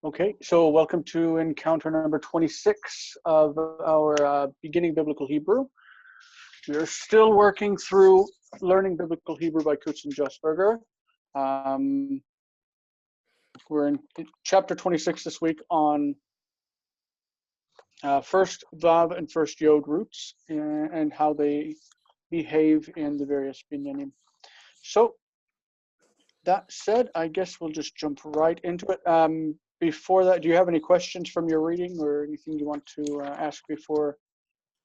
Okay, so welcome to encounter number 26 of our Beginning Biblical Hebrew. We are still working through Learning Biblical Hebrew by Kutz and Josberger. We're in chapter 26 this week on first Vav and first Yod roots and how they behave in the various binyanim. So that said, I guess we'll just jump right into it. Before that, do you have any questions from your reading or anything you want to ask before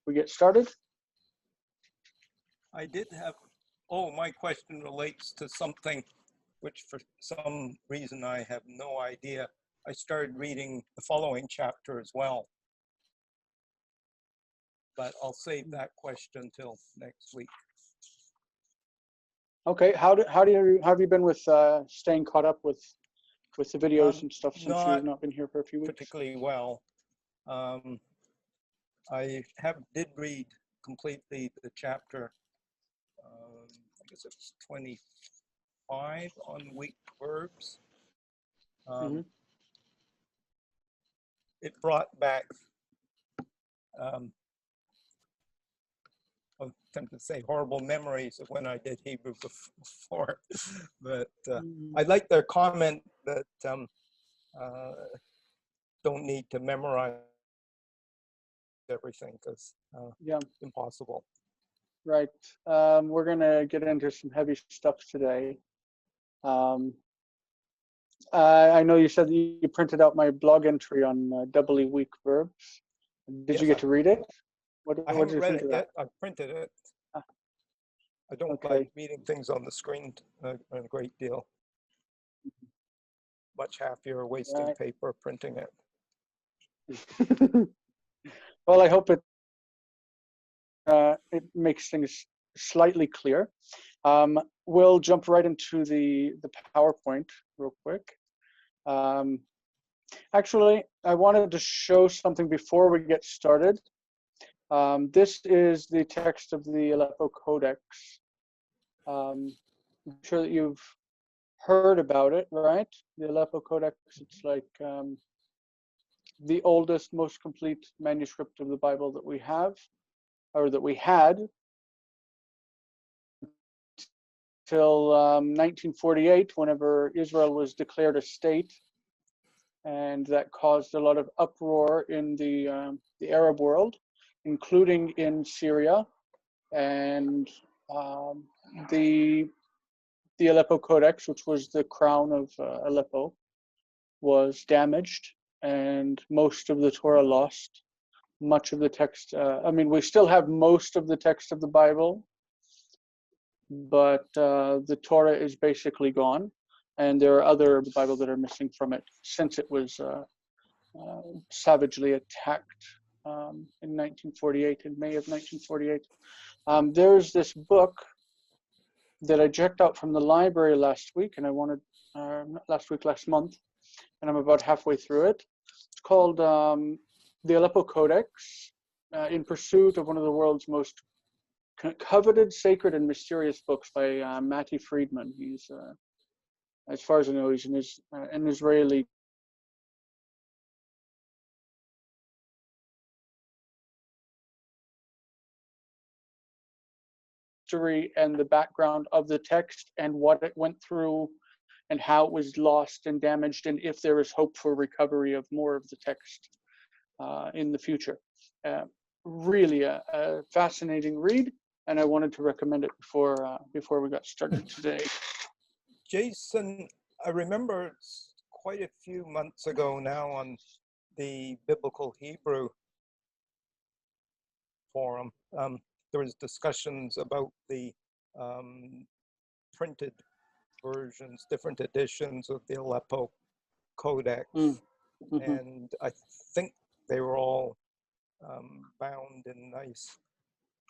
we get started? I did have, my question relates to something which for some reason I have no idea. I started reading the following chapter as well, but I'll save that question till next week. Okay, how have you been with staying caught up with the videos and stuff since you've not been here for a few weeks? Particularly well. I did read completely the chapter. I guess it was 25 on weak verbs. It brought back, I'm tempted to say horrible memories of when I did Hebrew before, but I like their comment that don't need to memorize everything because impossible. Right. We're going to get into some heavy stuff today. I know you said that you printed out my blog entry on doubly weak verbs. Did you get to read it? What did you think of that? I printed it. I don't like reading things on the screen a great deal. Much happier wasting paper printing it. Well, I hope it makes things slightly clear. We'll jump right into the PowerPoint real quick. Actually, I wanted to show something before we get started. This is the text of the Aleppo Codex. I'm sure that you've heard about it, right? The Aleppo Codex, it's like the oldest, most complete manuscript of the Bible that we have, or that we had, till 1948, whenever Israel was declared a state, and that caused a lot of uproar in the Arab world, including in Syria, and the Aleppo Codex, which was the crown of Aleppo, was damaged, and most of the Torah lost. Much of the text, we still have most of the text of the Bible, but the Torah is basically gone, and there are other Bible that are missing from it since it was savagely attacked in 1948, in May of 1948. There's this book that I checked out from the library last week, and I wanted, last month, and I'm about halfway through it. It's called the Aleppo Codex, in pursuit of one of the world's most coveted, sacred, and mysterious books by Matti Friedman. He's, as far as I know, he's an Israeli history and the background of the text and what it went through and how it was lost and damaged, and if there is hope for recovery of more of the text in the future. Really a fascinating read, and I wanted to recommend it before we got started today. Jason, I remember quite a few months ago now on the Biblical Hebrew forum, there was discussions about the printed versions, different editions of the Aleppo Codex, and I think they were all bound in nice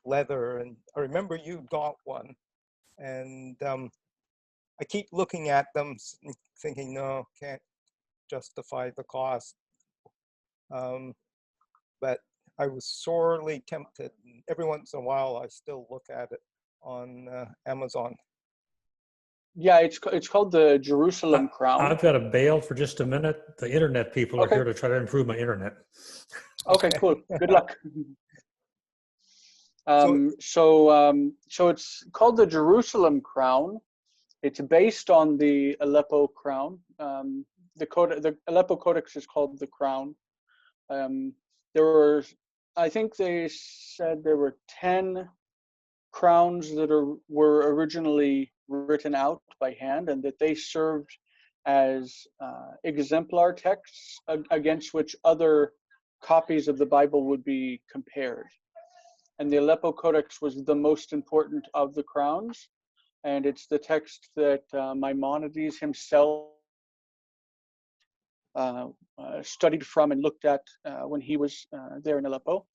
leather, and I remember you got one, and I keep looking at them thinking, no, can't justify the cost, but I was sorely tempted. Every once in a while I still look at it on Amazon. Yeah, it's called the Jerusalem crown. I've got to bail for just a minute. The internet people are Okay. here to try to improve my internet. Okay, cool. Good luck. So it's called the Jerusalem crown. It's based on the Aleppo crown. The Aleppo Codex is called the crown. There were, I think they said there were 10 crowns that were originally written out by hand, and that they served as exemplar texts against which other copies of the Bible would be compared. And the Aleppo Codex was the most important of the crowns, and it's the text that Maimonides himself studied from and looked at when he was there in Aleppo.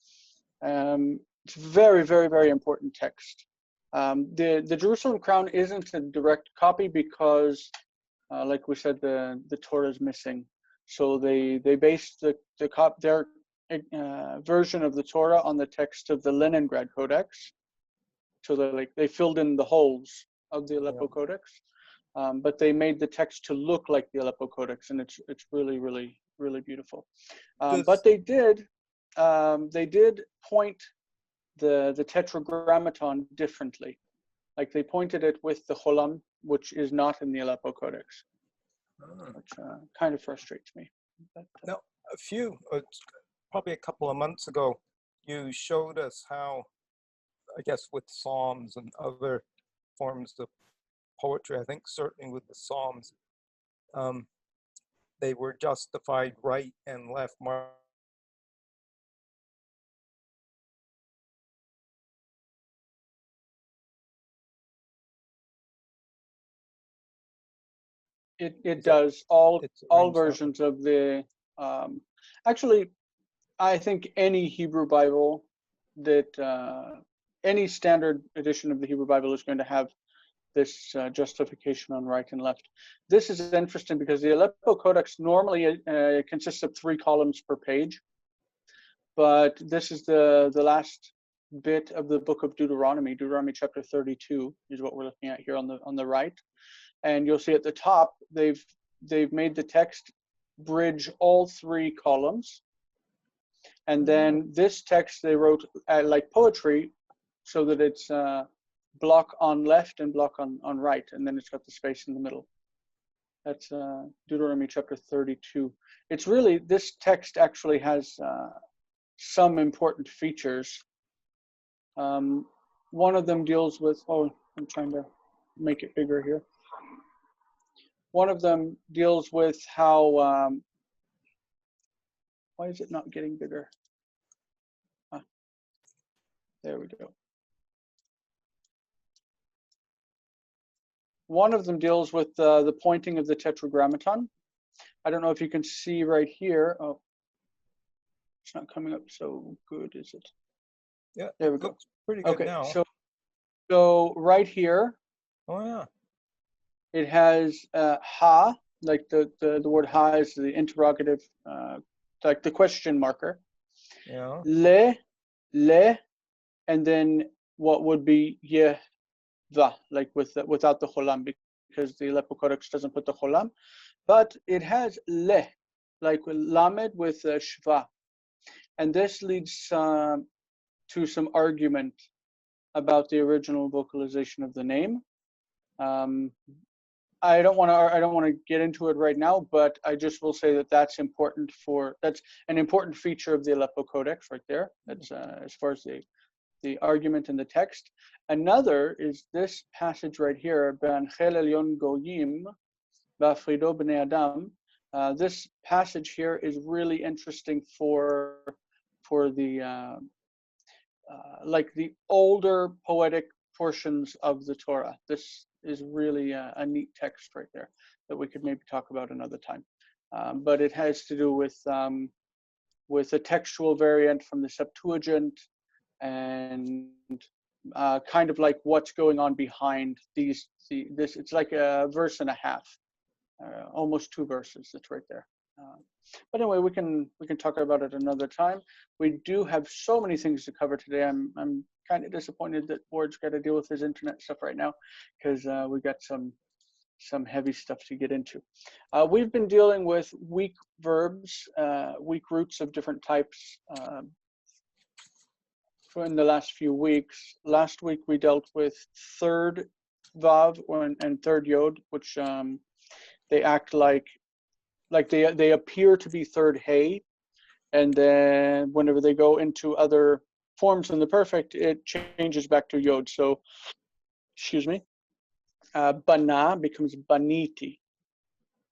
It's very, very, very important text. The Jerusalem crown isn't a direct copy because, like we said, the Torah is missing. So they based their version of the Torah on the text of the Leningrad Codex. So they filled in the holes of the Aleppo Codex, but they made the text to look like the Aleppo Codex, and it's really, really, really beautiful. But they did point the Tetragrammaton differently. Like they pointed it with the Cholam, which is not in the Aleppo Codex, which kind of frustrates me. But, now, probably a couple of months ago, you showed us how, I guess, with Psalms and other forms of poetry, I think certainly with the Psalms, they were justified right and left mark. it does all versions of the actually, I think any Hebrew Bible that any standard edition of the Hebrew Bible is going to have this justification on right and left. This is interesting because the Aleppo Codex normally consists of 3 columns per page, but this is the last bit of the book of Deuteronomy. Deuteronomy chapter 32 is what we're looking at here on the right, and you'll see at the top they've made the text bridge all 3 columns, and then this text they wrote like poetry, so that it's block on left and block on right, and then it's got the space in the middle. That's Deuteronomy chapter 32. It's really, this text actually has some important features. One of them deals with, I'm trying to make it bigger here. One of them deals with how, why is it not getting bigger? There we go. One of them deals with the pointing of the Tetragrammaton. I don't know if you can see right here. Oh, it's not coming up so good, is it? Yeah, there we go. Pretty good okay, now. So right here. Oh yeah. It has ha, like the word ha is the interrogative, like the question marker. Yeah. Le, and then what would be ye, va, like without the cholam, because the Aleppo Codex doesn't put the cholam, but it has le, like lamed with shva, and this leads to some argument about the original vocalization of the name. I don't want to get into it right now, but I just will say that that's an important feature of the Aleppo Codex right there. That's as far as the argument in the text. Another is this passage right here, Be'anchel elyon goyim va'afrido b'nei adam. This passage here is really interesting for the like the older poetic portions of the Torah. This is really a neat text right there that we could maybe talk about another time. But it has to do with a textual variant from the Septuagint, and kind of like what's going on behind this. It's like a verse and a half, almost 2 verses. That's right there. But anyway, we can talk about it another time. We do have so many things to cover today. I'm kind of disappointed that Ward's got to deal with his internet stuff right now, because we got some some heavy stuff to get into. We've been dealing with weak verbs, weak roots of different types in the last few weeks. Last week we dealt with third Vav and third Yod, which they act like they appear to be third Hey, and then whenever they go into other forms in the perfect, it changes back to Yod. So, excuse me, Bana becomes Baniti.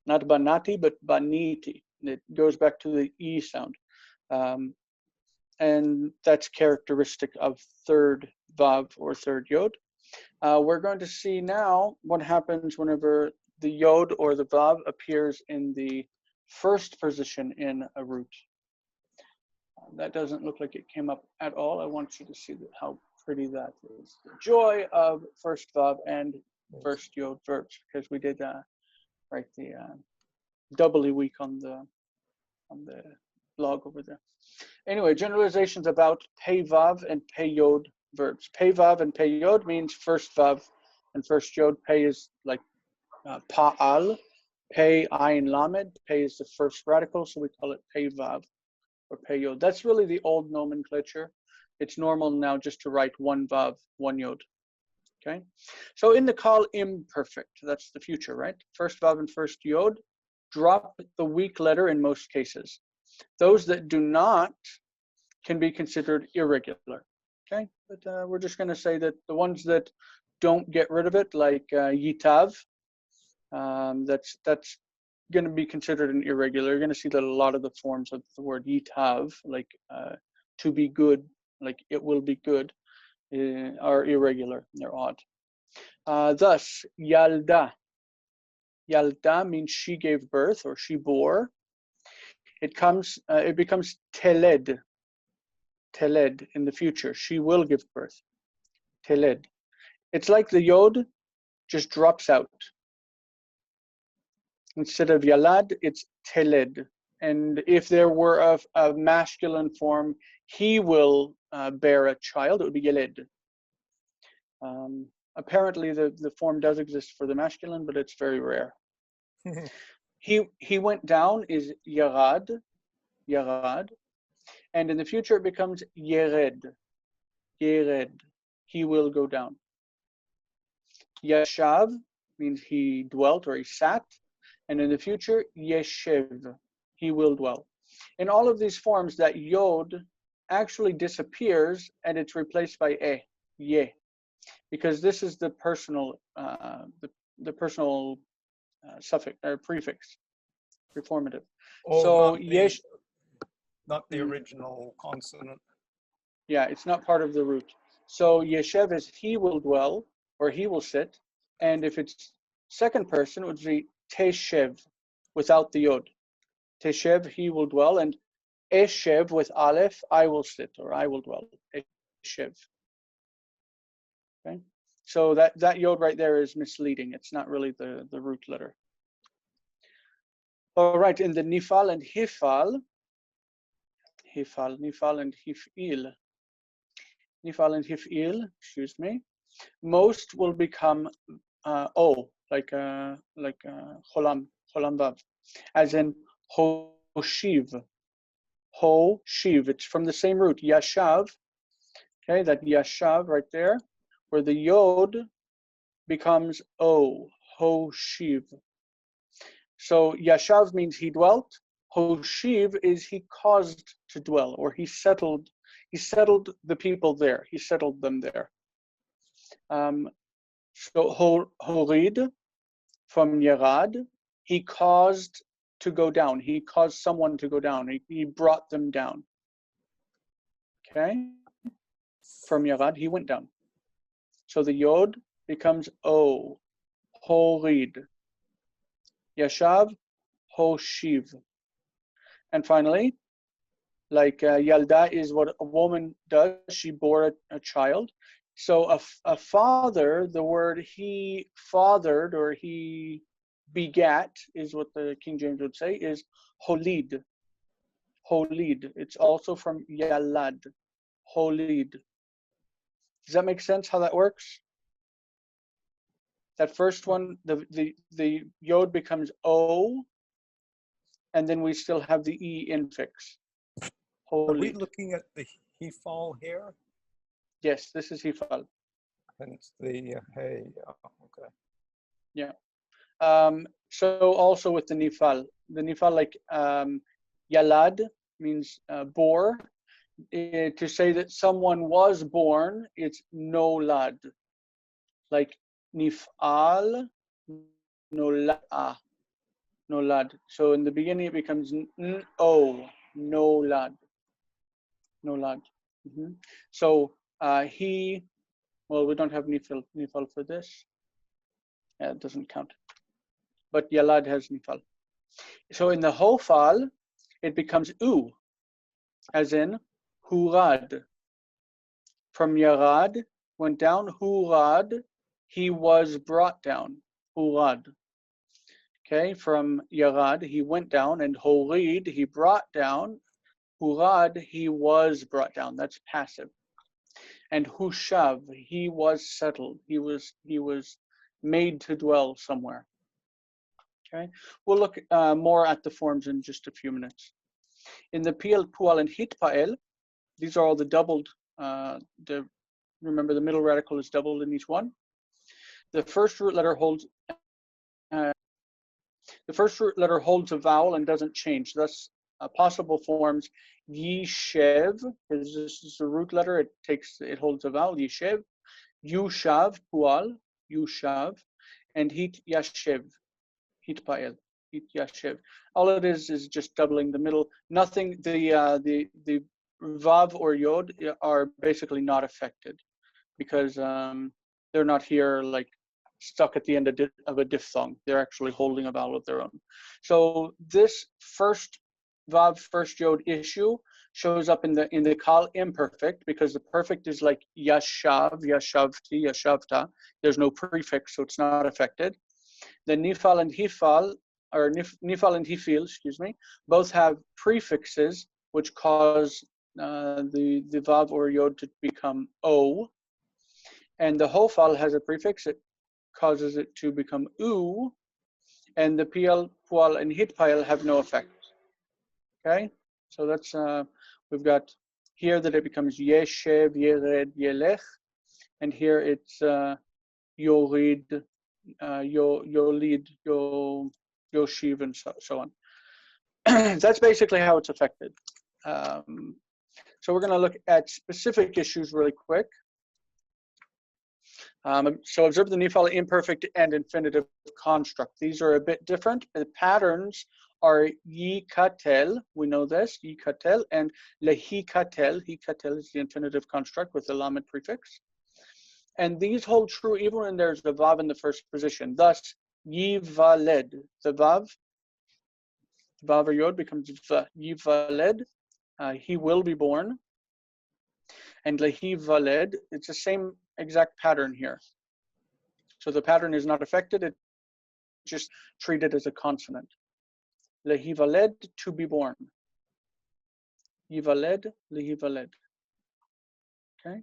Not Banati, but Baniti. It goes back to the E sound. And that's characteristic of third Vav or third Yod. We're going to see now what happens whenever the Yod or the Vav appears in the first position in a root. That doesn't look like it came up at all. I want you to see how pretty that is. The joy of first Vav and first Yod verbs, because we did write the doubly weak on the blog over there. Anyway, generalizations about Pei Vav and Pei Yod verbs. Pei Vav and Pei Yod means first Vav and first Yod. Pei is like Pa'al. Pei Ayin Lamed. Pei is the first radical, so we call it Pei Vav or Pei Yod. That's really the old nomenclature. It's normal now just to write one Vav, one Yod. Okay, so in the call imperfect, that's the future, right? First Vav and first Yod, drop the weak letter in most cases. Those that do not can be considered irregular. Okay, but we're just going to say that the ones that don't get rid of it, like Yitav, that's going to be considered an irregular. You're going to see that a lot of the forms of the word Yitav, like to be good, like it will be good, are irregular. They're odd. Thus, Yalda. Yalda means she gave birth or she bore. It becomes Teled. Teled in the future. She will give birth. Teled. It's like the Yod just drops out. Instead of Yalad, it's Teled. And if there were a masculine form, he will bear a child, it would be Yeled. Apparently the form does exist for the masculine, but it's very rare. He went down is Yarad, Yarad. And in the future it becomes Yered, Yered. He will go down. Yashav means he dwelt or he sat. And in the future, Yeshev, he will dwell. In all of these forms, that Yod actually disappears and it's replaced by Ye, because this is the personal, the personal suffix or prefix, reformative. Oh, so Yesh, not the original consonant. Yeah, it's not part of the root. So Yeshev is he will dwell or he will sit, and if it's second person, it would be Teshev without the Yod. Teshev, he will dwell, and Eshev with Aleph, I will sit or I will dwell. Eshev. Okay, so that Yod right there is misleading. It's not really the root letter. All right, in the Nifal and Hifal, Nifal and Hifil, Nifal and Hifil, excuse me, most will become O, like Cholam Vav, as in Hoshiv, Hoshiv. It's from the same root, Yashav. Okay, that Yashav right there, where the Yod becomes O, Hoshiv. So Yashav means he dwelt. Hoshiv is he caused to dwell, or he settled the people there. He settled them there. So Horid from Yerad, he caused to go down. He caused someone to go down. He brought them down. Okay? From Yerad, he went down. So the Yod becomes O, Horid. Yashav, Hoshiv. And finally, like Yalda is what a woman does. She bore a child. So a father, the word he fathered or he begat is what the King James would say, is holid. Holid. It's also from Yalad. Holid. Does that make sense how that works? That first one, the yod becomes O, and then we still have the E infix. Are we Holy. looking at the Hifal here? Yes, this is Hifal. Hence the hey. Okay. Yeah. So also with the Nifal. The Nifal, like Yalad means bore. To say that someone was born, it's nolad. Like Nifal, nolad. Nolad. So in the beginning it becomes N-O, nolad. Nolad. So he, well, we don't have Nifal for this. Yeah, it doesn't count. But Yalad has Nifal. So in the Hofal, it becomes U, as in Hurad. From Yarad, went down, Hurad, he was brought down, Hurad. Okay, from Yarad, he went down, and Horid, he brought down, Hurad, he was brought down. That's passive. And Hushav, he was settled. He was made to dwell somewhere. Okay, we'll look more at the forms in just a few minutes. In the Piel, Pual, and Hitpael, these are all the doubled. Remember, the middle radical is doubled in each one. The first root letter holds. The first root letter holds a vowel and doesn't change. Thus, possible forms: Yishev, because this is a root letter. It holds a vowel. Yishev, Yushav, Pual, Yushav, and Hit Yashev, Hitpael, Hit Yashev. All it is just doubling the middle. Nothing. The Vav or Yod are basically not affected because they're not here like stuck at the end of a diphthong. They're actually holding a vowel of their own. So this first Vav, first Yod issue shows up in the Kal imperfect, because the perfect is like Yashav, Yashavti, Yashavta. There's no prefix, so it's not affected. The Nifal and Hifal, or Nifal and Hifil, excuse me, both have prefixes which cause the Vav or Yod to become O. And the Hofal has a prefix. It causes it to become U. And the Piel, Pual, and Hitpael have no effect. Okay? So that's, we've got here that it becomes Yeshev, Yered, Yelech. And here it's Yorid, Yolid, Yoshiv, and so on. That's basically how it's affected. So we're going to look at specific issues really quick. So observe the Nifal imperfect and infinitive construct. These are a bit different. The patterns are yikatel, we know this, yikatel, and lehikatel. Hikatel is the infinitive construct with the lamed prefix. And these hold true even when there's the vav in the first position. Thus, yivaled, the vav or yod becomes yivaled, he will be born. And lehivaled, it's the same exact pattern here. So the pattern is not affected, it's just treated as a consonant. Lehivaled, to be born. Yivaled, lehivaled. Okay?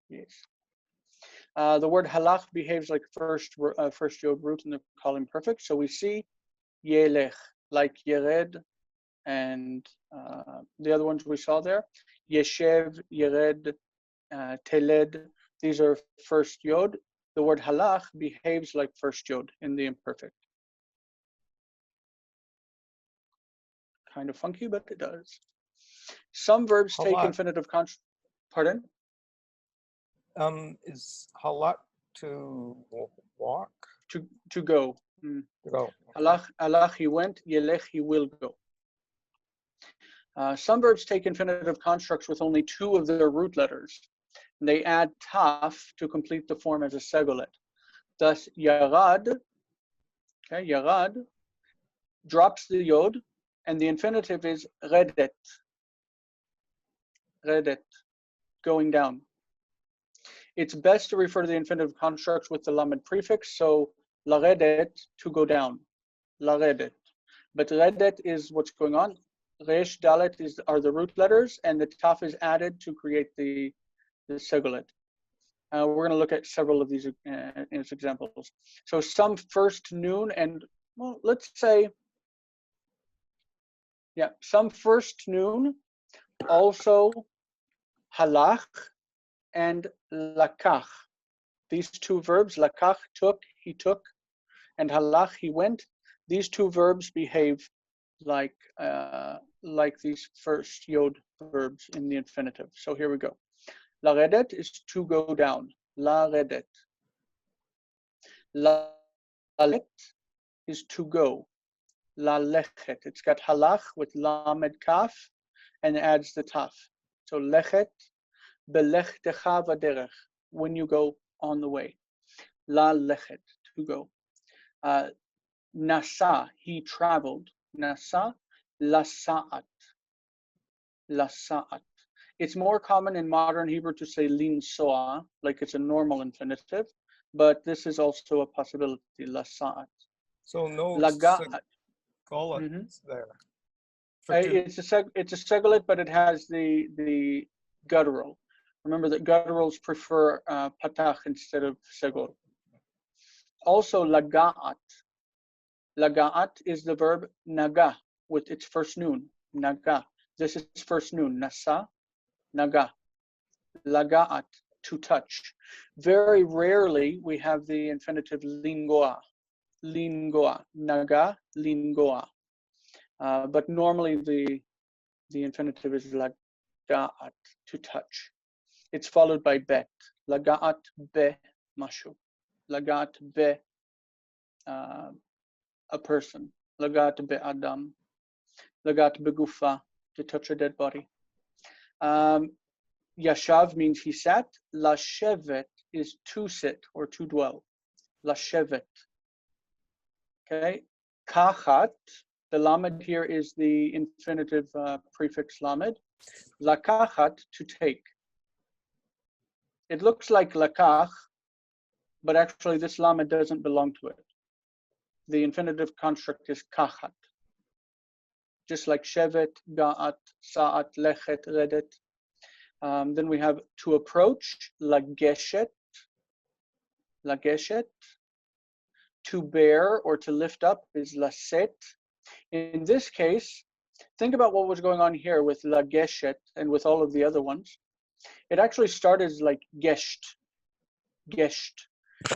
Yes. The word halach behaves like first yod root in the Kal imperfect. So we see yelech, like yered, and the other ones we saw there. Yeshev, yered, teled. These are first yod. The word halach behaves like first yod in the imperfect. Kind of funky, but it does. Some verbs take infinitive construct. Pardon? Is halak to walk? To go. To go. Halach, he went. Yelech, he will go. Some verbs take infinitive constructs with only two of their root letters. And they add taf to complete the form as a segulet. Thus, yarad, okay, yarad, drops the yod, and the infinitive is redet. Redet, going down. It's best to refer to the infinitive constructs with the lamed prefix, so laredet, to go down, laredet. But redet is what's going on. Resh, dalet are the root letters, and the taf is added to create the segulet. We're going to look at several of these as examples. So some first noon and, well, let's say, yeah, some first noon, also halach and lakach. These two verbs, lakach, took, he took, and halach, he went. These two verbs behave like these first yod verbs in the infinitive. So here we go. Laredet is to go down. Laredet. Lalet is to go. Lalechet. It's got halach with lamed kaf and adds the taf. So lechet, belechtecha vaderech, when you go on the way. Lalechet, to go. Nasa, he traveled. Nasa, lasa'at. Lasa'at. It's more common in modern Hebrew to say linsoa, like it's a normal infinitive, but this is also a possibility, lasa'at. So no Laga'at. segolets there. It's a segolate, but it has the guttural. Remember that gutturals prefer patach instead of segol. Also, laga'at. Laga'at is the verb naga with its first noon. Naga. This is first noon. Nasa, naga. Laga'at, to touch. Very rarely we have the infinitive lingoa. Lingoa. Naga, lingoa. But normally the infinitive is laga'at, to touch. It's followed by bet. Laga'at be mashu. Laga'at be a person. Laga'at be adam. Laga'at be gufa, to touch a dead body. Yashav means he sat. Lashevet is to sit or to dwell. Lashevet. Okay. Kachat, the lamed here is the infinitive prefix lamed. Lakachat, to take. It looks like lakach, but actually this lamed doesn't belong to it. The infinitive construct is kachat. Just like shevet, ga'at, sa'at, lechet, redet. Then we have to approach, lageshet, lageshet. To bear or to lift up is laset. In this case, think about what was going on here with lageshet and with all of the other ones. It actually started as like gesht,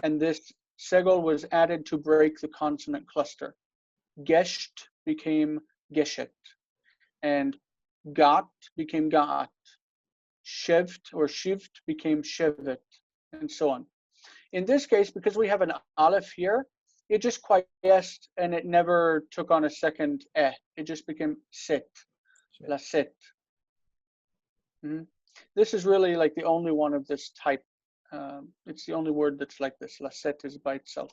and this segol was added to break the consonant cluster. Gesht became geshet, and gat became ga'at. Shevt or shivt became shevet, and so on. In this case, because we have an aleph here, it just quiesced and it never took on a second eh. It just became set, la set. This is really like the only one of this type. It's the only word that's like this. La set is by itself,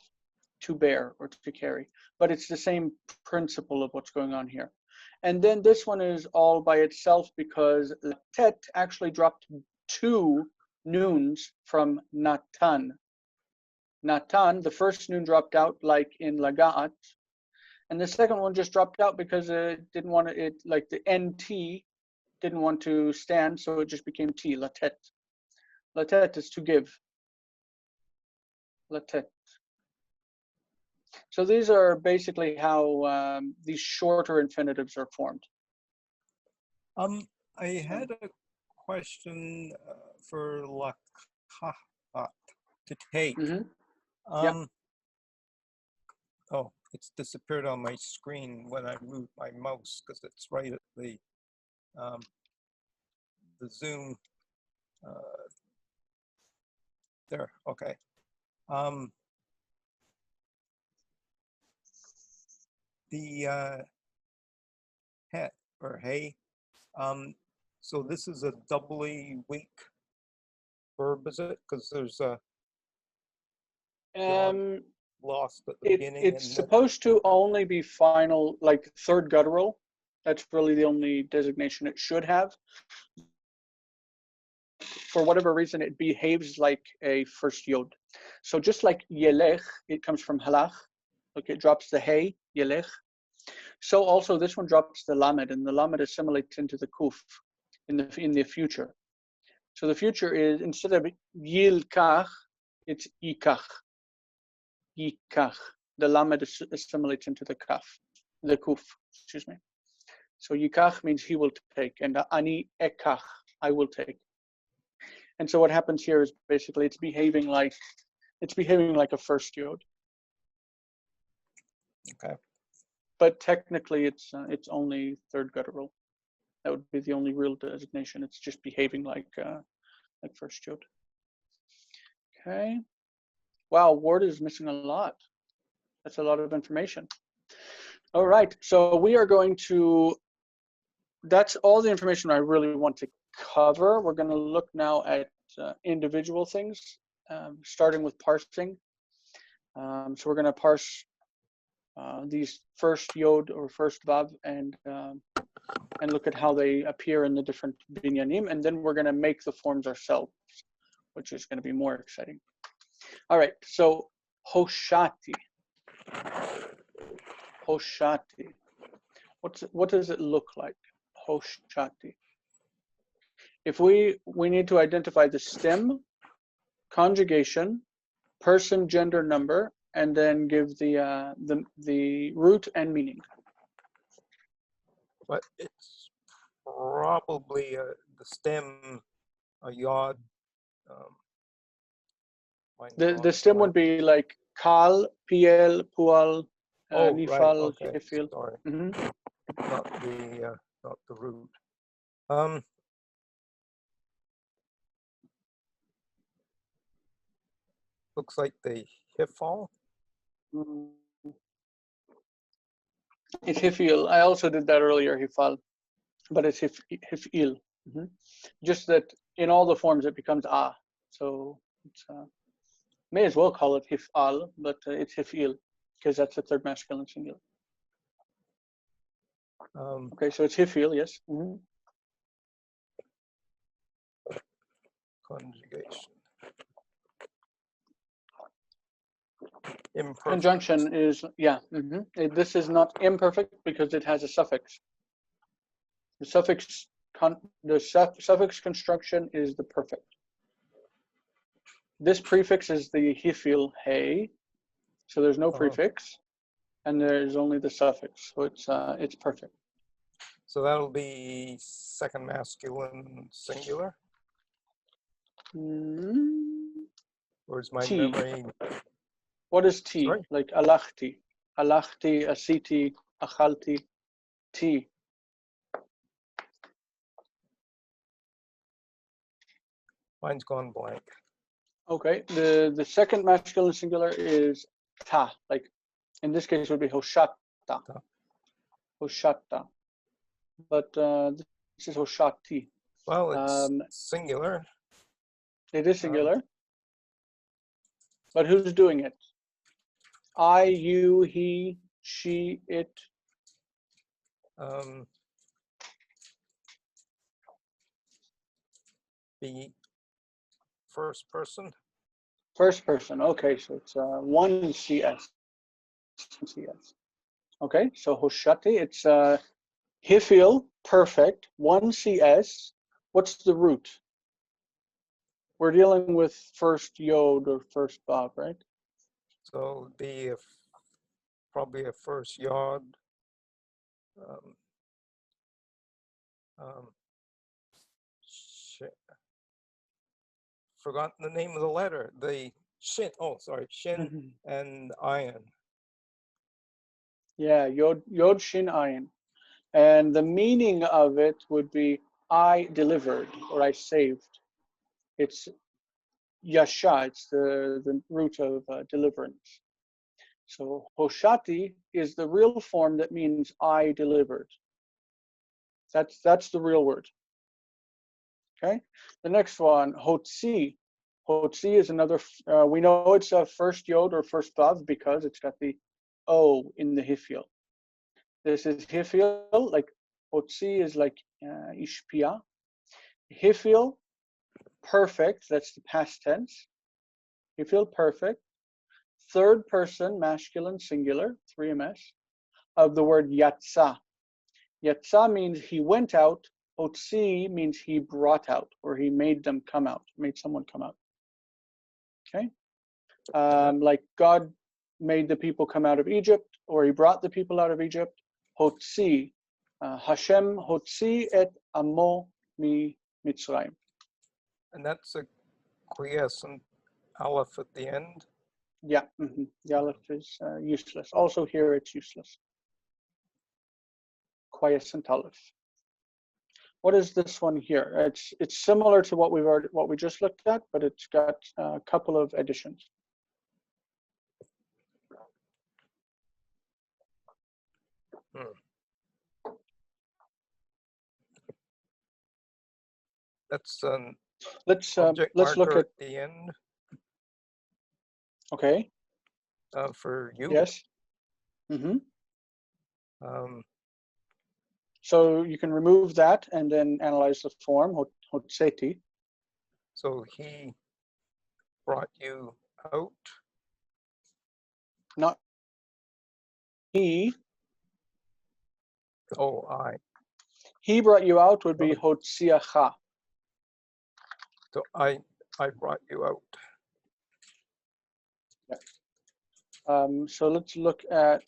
to bear or to carry. But it's the same principle of what's going on here. And then this one is all by itself because latet actually dropped two noons from natan. Natan, the first noon dropped out like in laga'at, and the second one just dropped out because it didn't want to, like the NT didn't want to stand, so it just became T, latet. Latet is to give. Latet. So these are basically how these shorter infinitives are formed. I had a question for laka'at, to take. Yep. Oh, it's disappeared on my screen when I moved my mouse because it's right at the Zoom. There, okay. The het or hey, so this is a doubly weak verb, is it? Because there's a lost at the beginning. It's supposed to only be final, like third guttural. That's really the only designation it should have. For whatever reason, it behaves like a first yod. So just like yelech, it comes from halach. Okay, it drops the hey, yelech. So also this one drops the lamed, and the lamed assimilates into the kuf in the future. So the future is, instead of yilkach, it's yikach. Yikach. The lamed assimilates into the kaf, the kuf, excuse me. So yikach means he will take, and ani ekach, I will take. And so what happens here is basically it's behaving like a first yod. Okay. But technically it's only third guttural. That would be the only real designation. It's just behaving like first yod. Okay. Wow, Word is missing a lot. That's a lot of information. All right, so we are going to, that's all the information I really want to cover. We're going to look now at individual things, starting with parsing. So we're going to parse these first yod or first vav and look at how they appear in the different binyanim, and then we're going to make the forms ourselves, which is going to be more exciting. All right, so Hoshati. Hoshati. What does it look like? Hoshati. If we need to identify the stem, conjugation, person, gender, number, and then give the root and meaning. But it's probably the stem, a yod. The stem would be like kal, piel, pual, nifal, right. Okay. hefil. Sorry. Mm-hmm. Not the root. Looks like the hifal. It's hifil. I also did that earlier, hifal, but it's hifil. Mm-hmm. Just that in all the forms it becomes a. So it's may as well call it hifal, but it's hifil because that's the third masculine singular. Okay, so it's hifil, yes. Mm-hmm. Conjugation. Imperfect. Conjunction is, yeah. Mm-hmm. This is not imperfect because it has a suffix. The suffix construction is the perfect. This prefix is the hifil hey, so there's no prefix, and there's only the suffix, so it's perfect. So that'll be second masculine singular. Where's my memory? What is T? Sorry? Like alachti, asiti, achalti, T. Mine's gone blank. Okay, the second masculine singular is ta, like in this case would be hoshata. Hoshata. But this is hoshati. Well, it's singular. It is singular. But who's doing it? I, you, he, she, it. The first person. First person. Okay, so it's one CS. Okay, so hoshati, it's hifil, perfect, one CS. What's the root? We're dealing with first yod or first vav, right? So it'd be probably a first yod. Forgotten the name of the letter. The shin. Oh, sorry, shin and ayin. Yeah, yod shin ayin, and the meaning of it would be I delivered or I saved. It's yasha. It's the root of deliverance. So hoshati is the real form that means I delivered. That's the real word. Okay. The next one, hotzi. Hotzi is another. We know it's a first yod or first vav because it's got the o in the hifil. This is hifil. Like hotzi is like ishpia. Hifil, perfect. That's the past tense. Hifil, perfect. Third person, masculine, singular, 3ms, of the word yatsa. Yatsa means he went out, Hotzi means he brought out, or he made them come out, made someone come out. Okay? Like God made the people come out of Egypt, or he brought the people out of Egypt. Hotzi. Hashem hotzi et amo mi Mitzrayim. And that's a quiescent aleph at the end. Yeah, the aleph is useless. Also here it's useless. Quiescent aleph. What is this one here? It's similar to what we just looked at, but it's got a couple of additions. That's Let's look at the end. Okay. For you. Yes. So you can remove that and then analyze the form, hotseti. So he brought you out? Not he. Oh, I. He brought you out would be hotziacha. So I brought you out. Yeah. So let's look at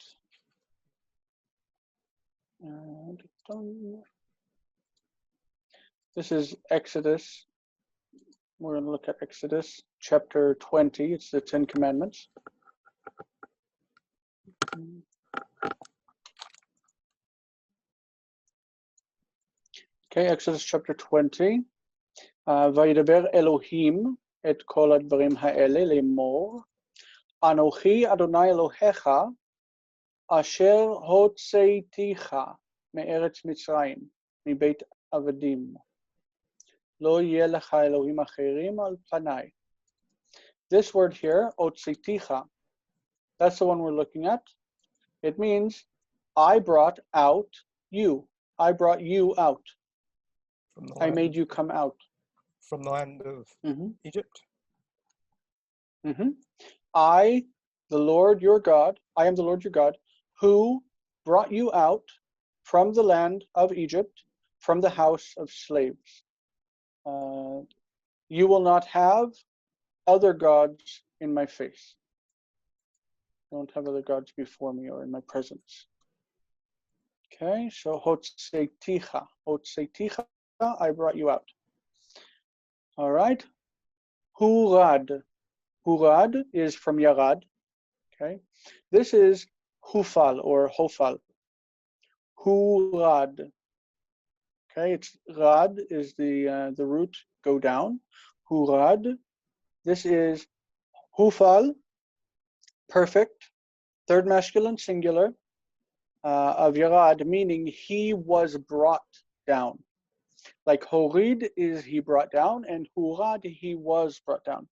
this is Exodus. We're going to look at Exodus chapter 20. It's the 10 Commandments. Okay, Exodus chapter 20. וידבר אלוהים את כל הדברים האלה לאמור, אנוכי אדוני אלוהיך, אשר הוצאתיך מארץ מצרים, מבית עבדים. לא יהיה לך אלוהים אחרים על פניי. This word here, הוצאתיך, that's the one we're looking at. It means, I brought out you. I brought you out. I made you come out. From the land of Egypt? I, the Lord your God, I am the Lord your God, who brought you out from the land of Egypt, from the house of slaves. You will not have other gods in my face. Don't have other gods before me or in my presence. Okay, so hotseiticha. Hotseiticha, I brought you out. All right. Hurad. Hurad is from Yarad. Okay. This is hufal or hofal. Hurad. Okay, it's rad is the root, go down. Hurad. This is hufal, perfect, third masculine singular of Yarad, meaning he was brought down. Like Horid is he brought down, and Hurad he was brought down.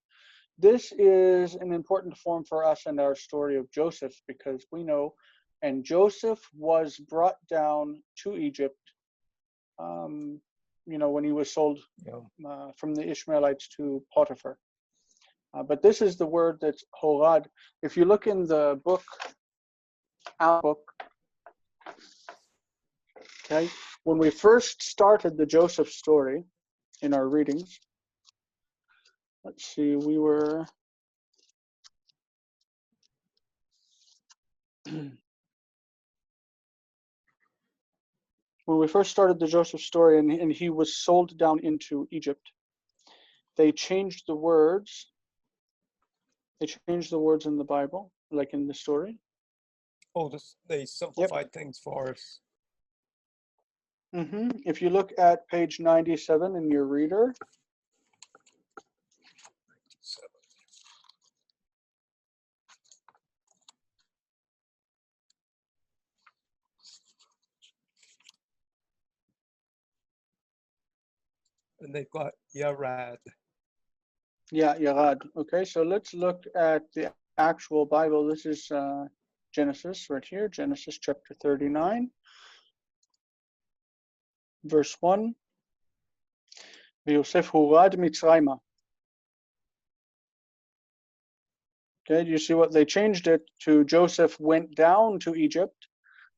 This is an important form for us in our story of Joseph, because we know, and Joseph was brought down to Egypt, when he was sold from the Ishmaelites to Potiphar. But this is the word that's Horad. If you look in the book, our book, okay, when we first started the Joseph story in our readings, let's see, we were when we first started the Joseph story and he was sold down into Egypt, they changed the words. They changed the words in the Bible, like in the story. Oh, they simplified things for us. If you look at page 97 in your reader, and they've got Yarad. Yeah, Yarad. Okay, so let's look at the actual Bible. This is Genesis right here, Genesis chapter 39, verse 1. Yosef hurad mitzrayma. Okay, do you see what they changed it to? Joseph went down to Egypt,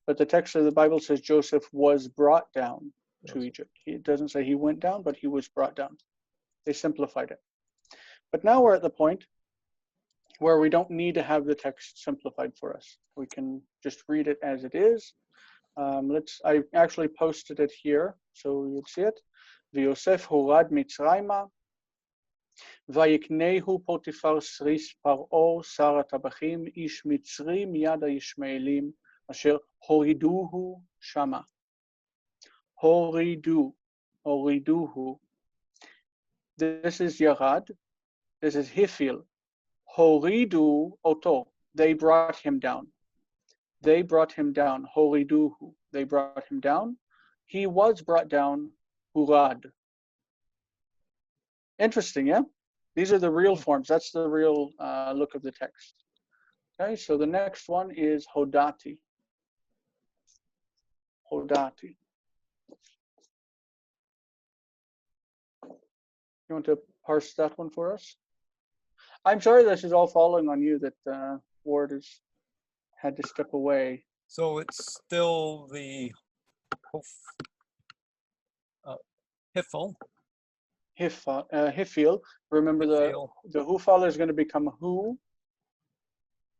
but the text of the Bible says Joseph was brought down. to Egypt. It doesn't say he went down, but he was brought down. They simplified it. But now we're at the point where we don't need to have the text simplified for us. We can just read it as it is. I actually posted it here, so you'd see it. ויוסף הורד מצרימה, ויקנהו פוטיפר סריס פרעה שר הטבחים, איש מצרי מיד הישמעאלים, אשר הורידוהו שמה. הורידוהו. This is Yarad. This is Hifil. Horidu oto. They brought him down. They brought him down. Horiduhu. They brought him down. He was brought down. Hurad. Interesting, yeah? These are the real forms. That's the real look of the text. Okay, so the next one is Hodati. Hodati. You want to parse that one for us? I'm sorry this is all falling on you, that Ward has had to step away. So it's still the Hifel. Hifil. Remember the Hufal is going to become Hu,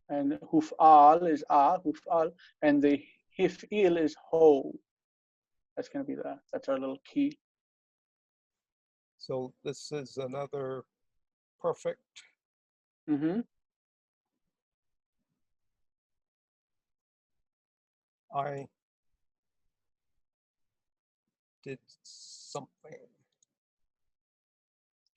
and Hufal is Hufal, and the Hifil is Ho. That's going to be that's our little key. So this is another perfect. Mm-hmm. I did something.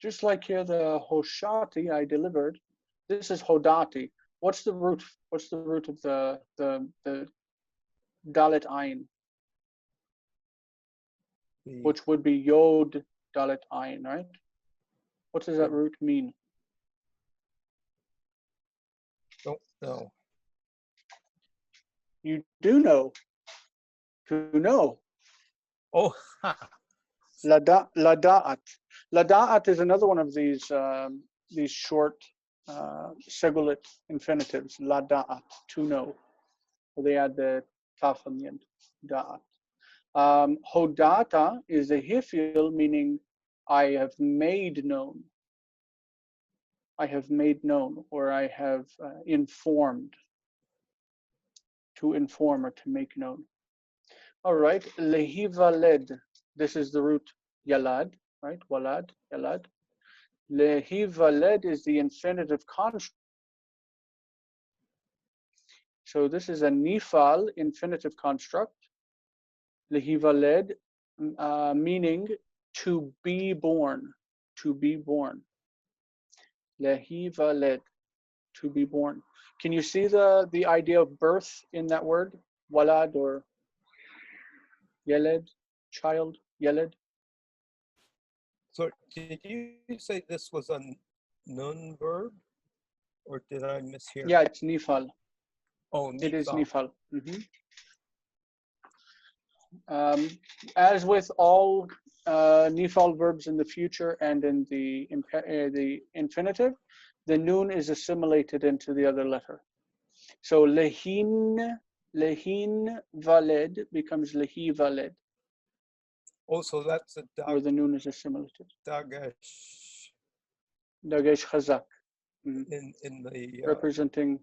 Just like here, the Hoshati I delivered. This is Hodati. What's the root? What's the root of the Dalet Ayin? Which would be Yod Dalet Ayin, right? What does that root mean? Don't know. You do know. To know. Oh, Lada'at. Lada'at is another one of these short segulit infinitives. Lada'at, to know. They add the taf on the end. Da'at. Hodata is a hifil, meaning I have made known. I have made known, or I have informed. To inform or to make known. All right, lehivaled. This is the root yalad, right? Walad, yalad. Lehivaled is the infinitive construct. So this is a nifal infinitive construct. Lehivaled, meaning to be born, to be born. Lehivaled, to be born. Can you see the idea of birth in that word? Walad or Yeled, child, Yeled. So did you say this was a nun verb, or did I mishear? Yeah, it's nifal. Oh, nifal. It is nifal. As with all nifal verbs in the future and in the infinitive, the nun is assimilated into the other letter. So lehin valed becomes lehi valed. Oh, so that's a where the nun is assimilated. dagesh. Dagesh chazak. In the representing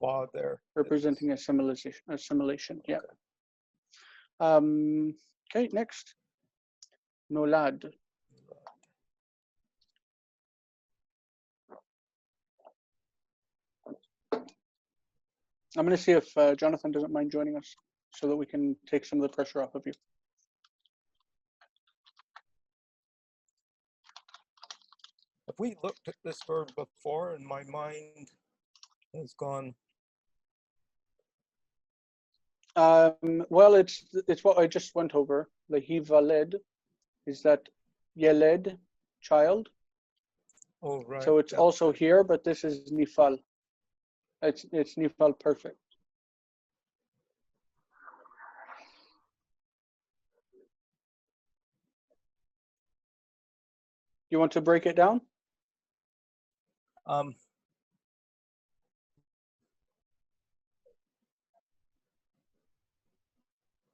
law there. Representing assimilation. Yeah. Okay, next. Nolad. I'm going to see if Jonathan doesn't mind joining us so that we can take some of the pressure off of you. Have we looked at this verb before and my mind has gone? Well, it's what I just went over. Lehi valed is that yeled, child. Oh, right. So it's also here, but this is nifal. It's nifal perfect. You want to break it down?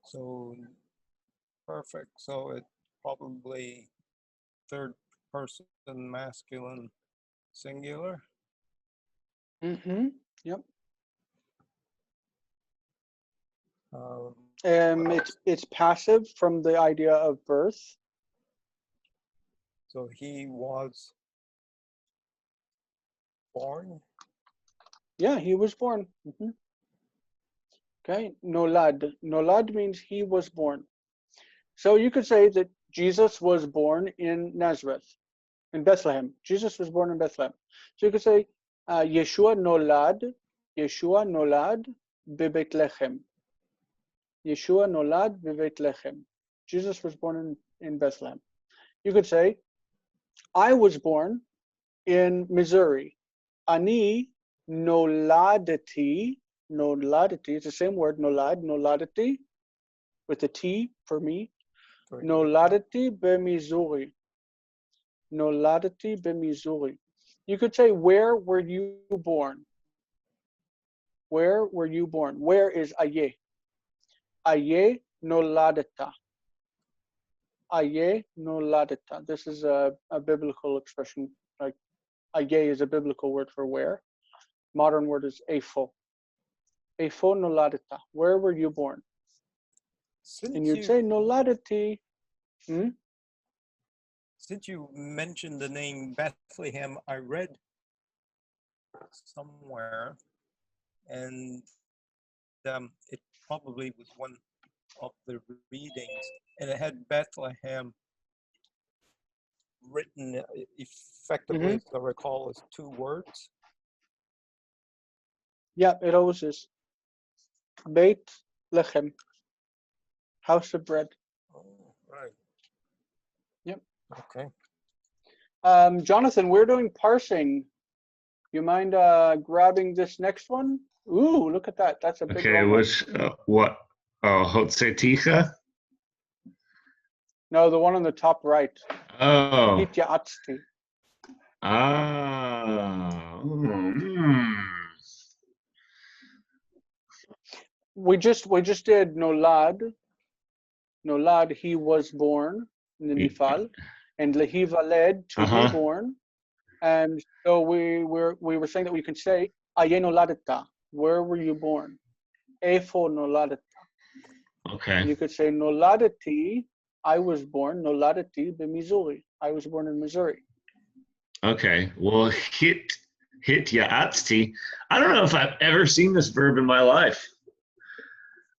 So Perfect. So it probably third person masculine singular. Mm-hmm. Yep. What It's passive from the idea of birth. So he was born. Yeah, he was born. Mm-hmm. Okay, nolad. Nolad means he was born. So you could say that Jesus was born in Nazareth, in Bethlehem. Jesus was born in Bethlehem. So you could say Yeshua nolad bebeit lechem. Yeshua nolad bebeit lechem. Jesus was born in Bethlehem. You could say, I was born in Missouri. Ani noladati. Noladati, it's the same word, nolad, noladati, with a T for me. For you. Noladati b'Missouri. Noladati b'Missouri. You could say, where were you born? Where were you born? Where is Aye? Aye noladata. Aye noladata. This is a biblical expression. Like Aye is a biblical word for where. Modern word is Eifo. Eifo noladata. Where were you born? And you'd say noladati. Since you mentioned the name Bethlehem, I read somewhere, and it probably was one of the readings, and it had Bethlehem written effectively, as I recall, as 2 words. Yeah, it always is. Beit lechem. House of bread. Oh, right. Yep. Okay. Jonathan, we're doing parsing. You mind grabbing this next one? Ooh, look at that. That's a big Okay, long which, what? Oh, Hotzeticha? No, the one on the top right. Oh. Hityaatsti. Ah. We just did nolad. Nolad, he was born in the Nifal, and lehiva led to be born. And so we were saying that we can say aye noladeta. Where were you born? Efo noladeta. Okay. You could say noladeti. I was born noladeti b'Missouri. I was born in Missouri. Okay. Well, hityaatsti. I don't know if I've ever seen this verb in my life.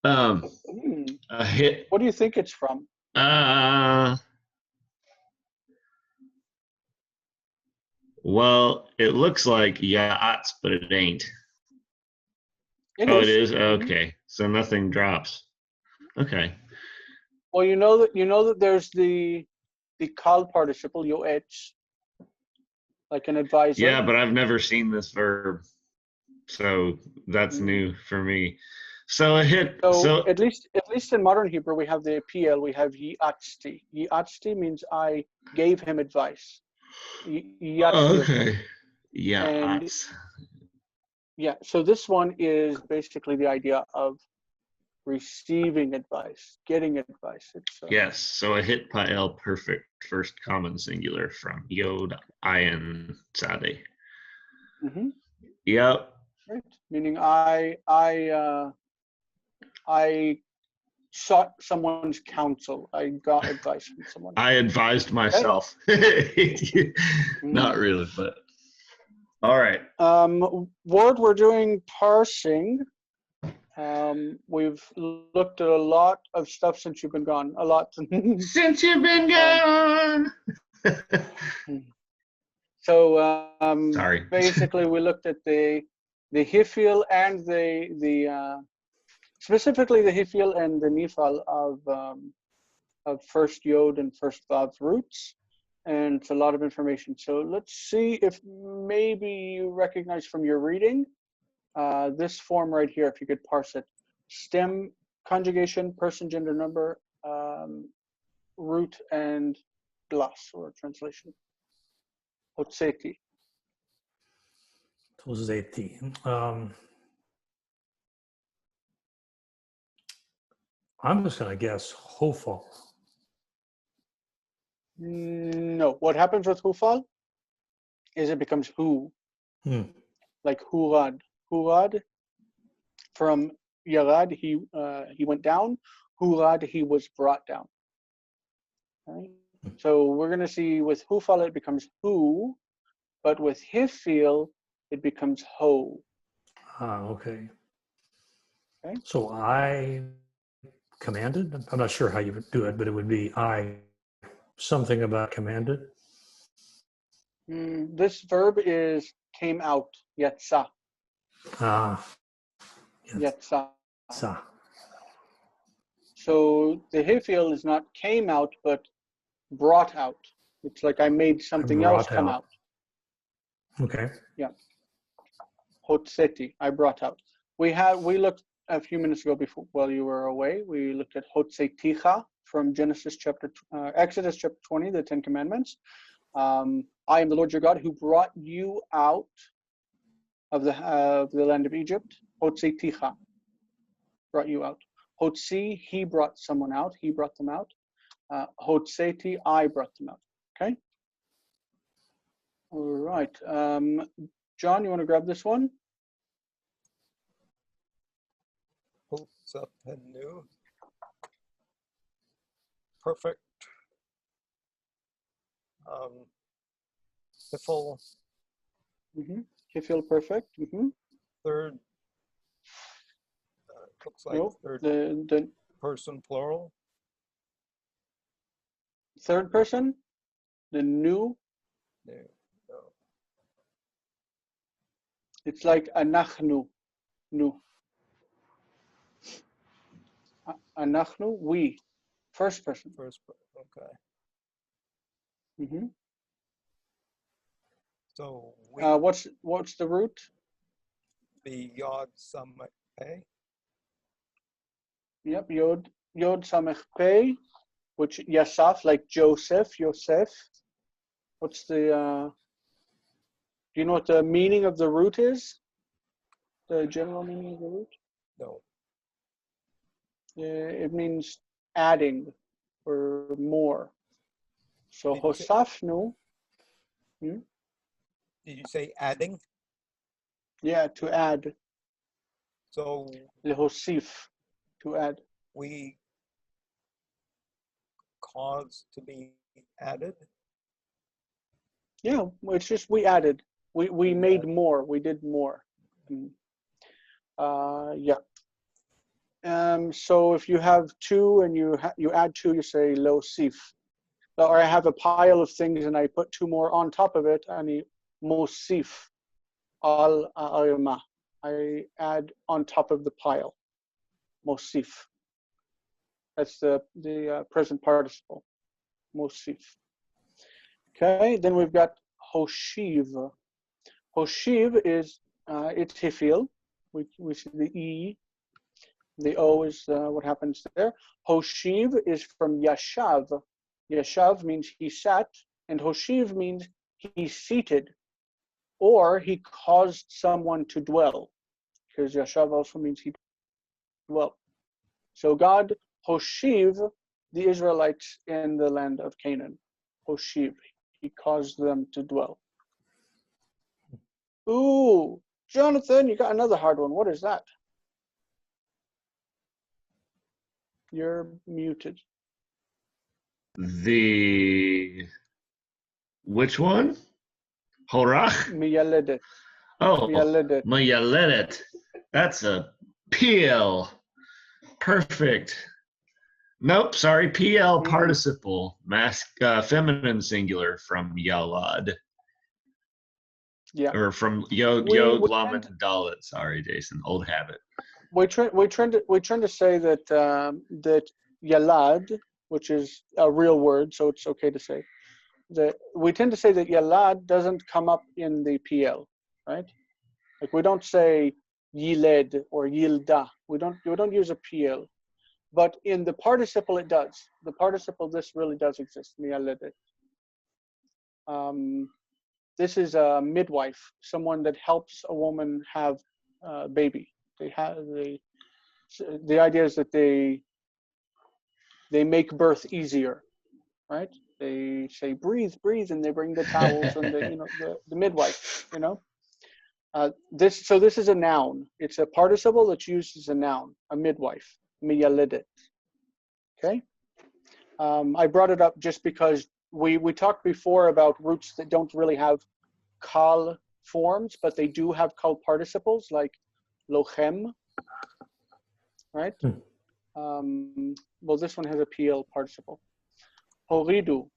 Hit. What do you think it's from? Well, it looks like yaats, but it ain't. It is? Okay. So nothing drops. Okay. Well, you know that there's the kal participle, yoetz, like an advisor. Yeah, but I've never seen this verb. So that's new for me. So a hit. So at least in modern Hebrew, we have the PL. We have yiatzti. Yiatzti means I gave him advice. Okay. Yeah. Yeah. So this one is basically the idea of receiving advice, getting advice. Yes. So a hit pa'el perfect first common singular from Yod, Ayin, Tzadeh. Yep. Right. Meaning I sought someone's counsel. I got advice from someone. I advised myself. Not really, but all right. Word, we're doing parsing. We've looked at a lot of stuff since you've been gone. A lot. Since you've been gone. So sorry. Basically, we looked at the hifil and the specifically the hifil and the nifal of first yod and first vav roots, and it's a lot of information. So let's see if maybe you recognize from your reading this form right here, if you could parse it. Stem, conjugation, person, gender, number, root, and gloss or translation. Hotzeti. I'm just going to guess hofo. No. What happens with hufal is it becomes hu, like hurad. Hurad, from yarad, he went down. Hurad, he was brought down. Right? So we're going to see with hufal it becomes hu, but with hifil it becomes ho. Okay. Okay. So I commanded? I'm not sure how you would do it, but it would be I something about commanded. This verb is came out, yatsa. Yatsa. Sa. So the hifil is not came out, but brought out. It's like I made something else come out. Okay. Yeah. Hotseti, I brought out. We looked a few minutes ago before while you were away. We looked at Hotseticha from Exodus chapter 20, the 10 Commandments. I am the Lord your God who brought you out of the land of Egypt. Hotseticha, brought you out. Hotsi, he brought someone out. He brought them out. Hotseti, I brought them out. Okay. All right. John, you want to grab this one? Hooks up and new. Perfect. Hifl. Hifil perfect. Third. Looks like Nope. third The person plural. third person, the new. No. It's like anachnu, nu. Anachnu, we, first person. Okay. Mm-hmm. So we what's the root? be yod samach pei. Yep, yod samech pei, which yasaf, like Joseph, Yosef. What's the? Do you know what the meaning of the root is? The general meaning of the root? No. It means adding or more. So Did you hosafnu. Did you say adding? Yeah, to add. So Lehosif, to add. we cause to be added. Yeah, it's just we added. We made more. We did more. Yeah. So if you have two and you add two, you say lo sif. Or I have a pile of things and I put two more on top of it, and mosif al arima. I add on top of the pile. Mosif. That's the present participle. Mosif. Okay. Then we've got Hoshiva. Hoshiv is it's hifil. We see the e. The o is what happens there. Hoshiv is from yashav. Yashav means he sat, and Hoshiv means he seated, or he caused someone to dwell, because yashav also means he dwelt. So God Hoshiv the Israelites in the land of Canaan. Hoshiv, he caused them to dwell. Ooh, Jonathan, you got another hard one. What is that? You're muted. Which one? Horach? Miyaledet. Oh, Miyaledet. Miyaledet. That's a PL. Perfect. Nope, sorry. PL participle. Feminine singular from Yalad. Yeah. Or from Yod, Lamed, and Dalet. Sorry, Jason. Old habit. We trying to say that that Yalad, which is a real word, so it's okay to say that we tend to say that Yalad doesn't come up in the PL, right? Like we don't say Yiled or Yilda. We don't use a PL, but in the participle it does. The participle this really does exist. Miyaledet. This is a midwife, someone that helps a woman have a baby. The idea is that they make birth easier, right? They say breathe, breathe, and they bring the towels and the midwife. This is a noun. It's a participle that's used as a noun, a midwife, miyaledet. Okay. I brought it up just because we talked before about roots that don't really have kal forms, but they do have kal participles, like lochem, right? Well, this one has a pl participle. Horidu.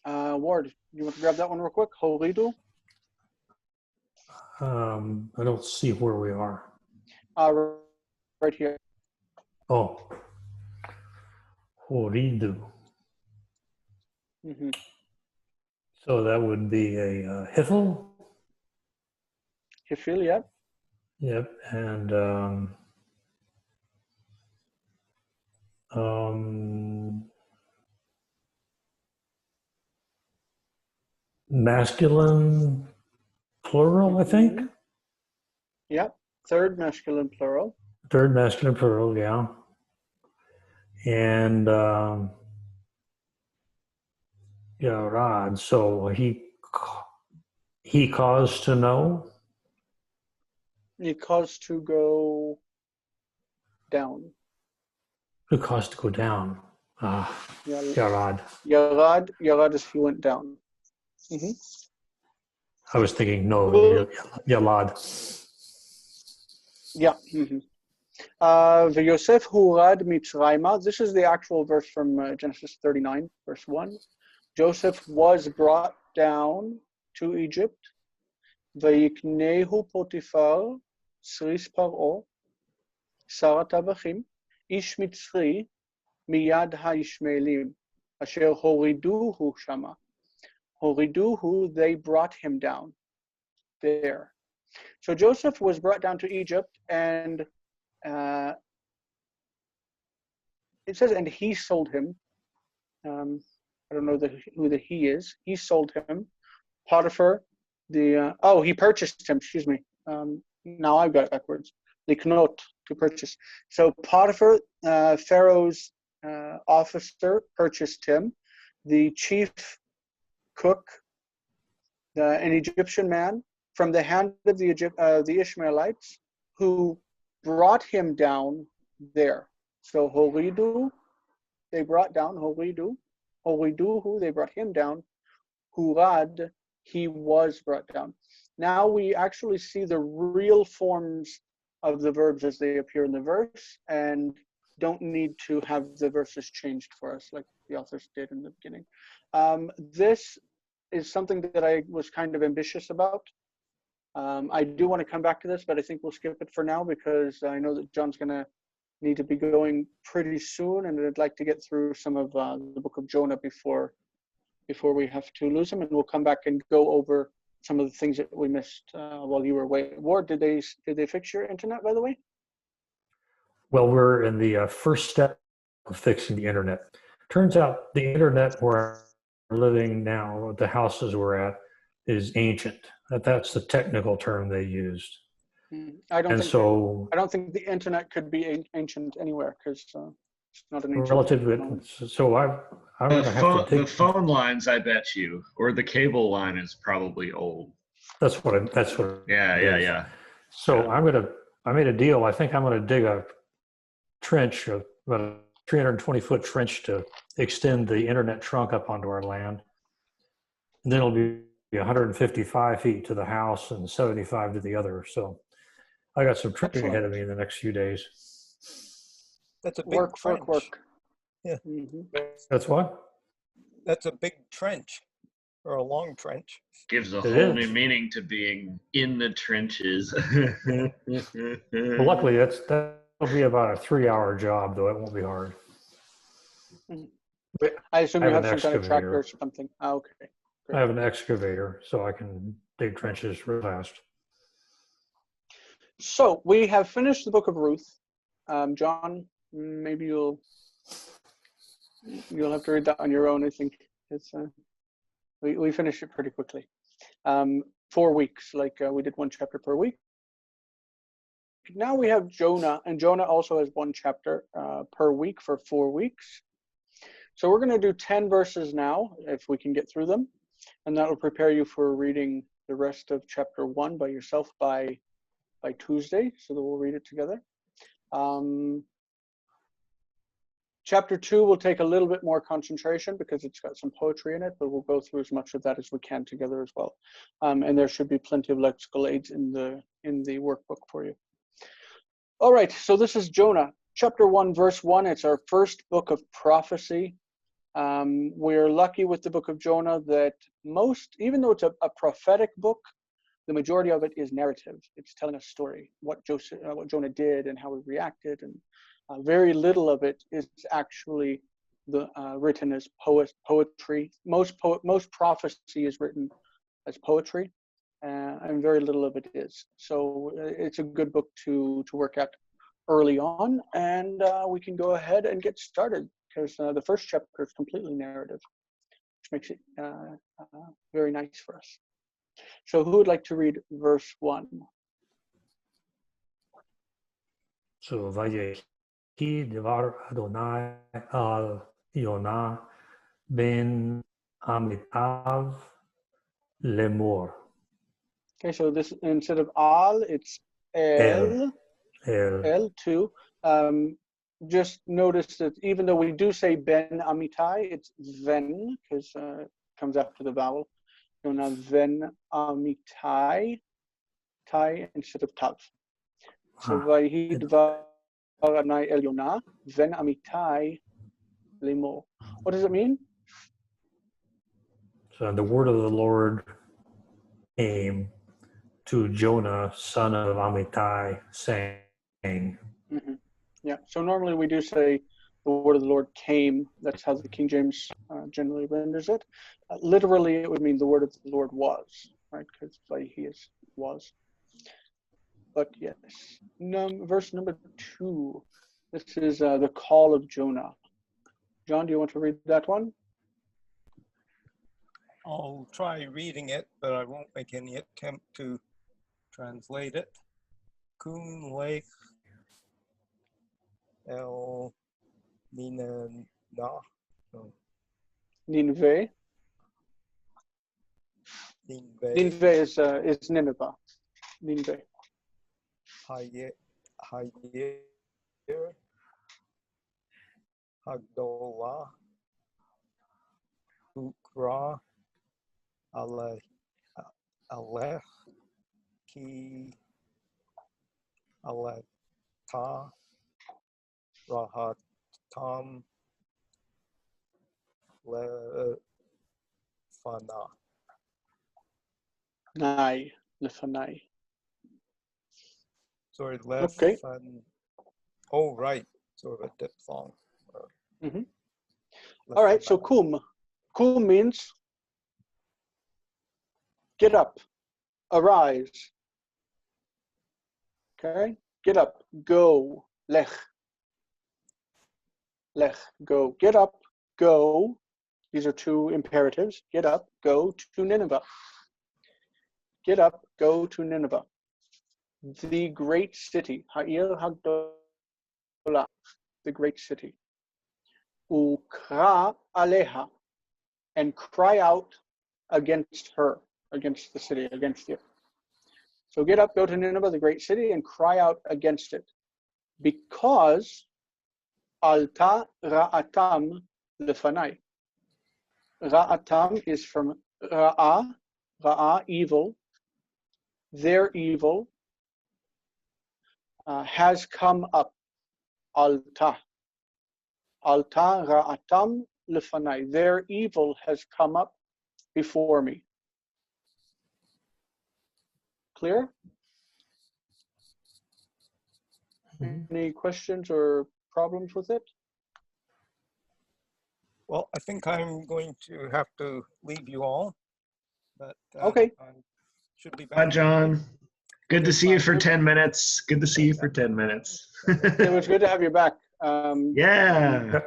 Ward, you want to grab that one real quick? Horidu. I don't see where we are. Right here. Oh. Horidu. Mm-hmm. So that would be a hifel? Hifil, yeah. Yep. And masculine plural, I think. Yep. Third masculine plural. Third masculine plural, yeah. And Rod. So he caused to know. He caused to go down. Who caused to go down? Yarad. Yarad is he went down. Mm-hmm. I was thinking no, Yalad. Yeah. Mm-hmm. V'Yosef hurad mitzrayma. This is the actual verse from Genesis 39, verse 1. Joseph was brought down to Egypt. Vayiknehu Potiphar, Sris Paro, Sarat Avachim, Ish Mitzri, Miyad HaIshmaelim, Asher Horiduhu Shama. Horiduhu, they brought him down there. So Joseph was brought down to Egypt, and it says, and he sold him. I don't know who the he is. He sold him. Potiphar, he purchased him, excuse me. Now I've got it backwards. Liknot, to purchase. So Potiphar, Pharaoh's officer, purchased him. The chief cook, an Egyptian man, from the hand of the Ishmaelites, who brought him down there. So Horidu, they brought down Horidu. Horiduhu, they brought him down. Hurad, he was brought down. Now we actually see the real forms of the verbs as they appear in the verse, and don't need to have the verses changed for us like the authors did in the beginning. This is something that I was kind of ambitious about. I do want to come back to this, but I think we'll skip it for now because I know that John's going to need to be going pretty soon, and I'd like to get through some of the book of Jonah before we have to lose him, and we'll come back and go over some of the things that we missed while you were away. Ward, did they fix your internet, by the way? Well, we're in the first step of fixing the internet. Turns out the internet where we're living now, the houses we're at, is ancient. That's the technical term they used. I don't think the internet could be ancient anywhere because it's not an ancient. Relative. So I'm going to have to take the phone lines. I bet you, or the cable line is probably old. That's what. Yeah. So I made a deal. I think I'm going to dig a trench, about a 320-foot trench, to extend the internet trunk up onto our land, and then it'll be 155 feet to the house and 75 to the other. So I got some trenching ahead of me in the next few days. That's a big trench. Work. Yeah. Mm-hmm. That's what? That's a big trench, or a long trench. Gives a whole new meaning to being in the trenches. Well, luckily that'll be about a 3-hour job, though. It won't be hard. I assume you have some kind of tractor or something. Okay. Great. I have an excavator, so I can dig trenches real fast. So we have finished the book of Ruth. John, maybe you'll have to read that on your own. I think it's we finished it pretty quickly. 4 weeks, like we did 1 chapter per week. Now we have Jonah, and Jonah also has 1 chapter per week for 4 weeks. So we're going to do 10 verses now, if we can get through them. And that will prepare you for reading the rest of chapter 1 by yourself by Tuesday, so that we'll read it together. Chapter 2 will take a little bit more concentration because it's got some poetry in it, but we'll go through as much of that as we can together as well. And there should be plenty of lexical aids in the workbook for you. All right, so this is Jonah, chapter 1, verse 1. It's our first book of prophecy. We're lucky with the book of Jonah that even though it's a prophetic book, the majority of it is narrative. It's telling a story, what Jonah did and how he reacted, and very little of it is actually written as poetry. Most prophecy is written as poetry, and very little of it is. So it's a good book to work at early on, and we can go ahead and get started because the first chapter is completely narrative, which makes it very nice for us. So who would like to read verse 1? So Vayehi Devar Adonai al Yonah ben Amitav lemor. Okay, so this, instead of al, it's el too. Just notice that even though we do say ben amitai, it's ven, because it comes after the vowel. Jonah ven amitai, tai instead of tav. So Vayehi Devar Adonai el Yonah ven amitai lemor. What does it mean? So the word of the Lord came to Jonah, son of Amittai, saying. Mm-hmm. Yeah, so normally we do say the word of the Lord came. That's how the King James generally renders it. Literally, it would mean the word of the Lord was, right? Because he was. But yes, verse number 2. This is the call of Jonah. John, do you want to read that one? I'll try reading it, but I won't make any attempt to translate it. Kun Lake El Nineveh. Nineveh. Nineveh is Nineveh. Nineveh. Hayir Hagdolah Ukra Alech Ki Aleta Rahatam Lefana. Lefanai. Sorry, Okay. Oh, right. Sort of a diphthong. Mm-hmm. All right, so kum. Kum means get up, arise. Okay, get up, go, lech. Lech, go. Get up, go. These are two imperatives. Get up, go to Nineveh. Get up, go to Nineveh. The great city. Ha'ir hagdolah. The great city. Ukra aleha. And cry out against her, against the city, against it. So get up, go to Nineveh, the great city, and cry out against it. Because alta ra'atam lefanai. Ra'atam is from ra'a, evil. Their evil has come up. Alta ra'atam lefanai. Their evil has come up before me. Clear? Mm-hmm. Any questions or problems with it? Well, I think I'm going to have to leave you all. But okay. I should be back. Bye, John. Good to see you for 10 minutes. Good to see you for 10 minutes. It was good to have you back. Yeah.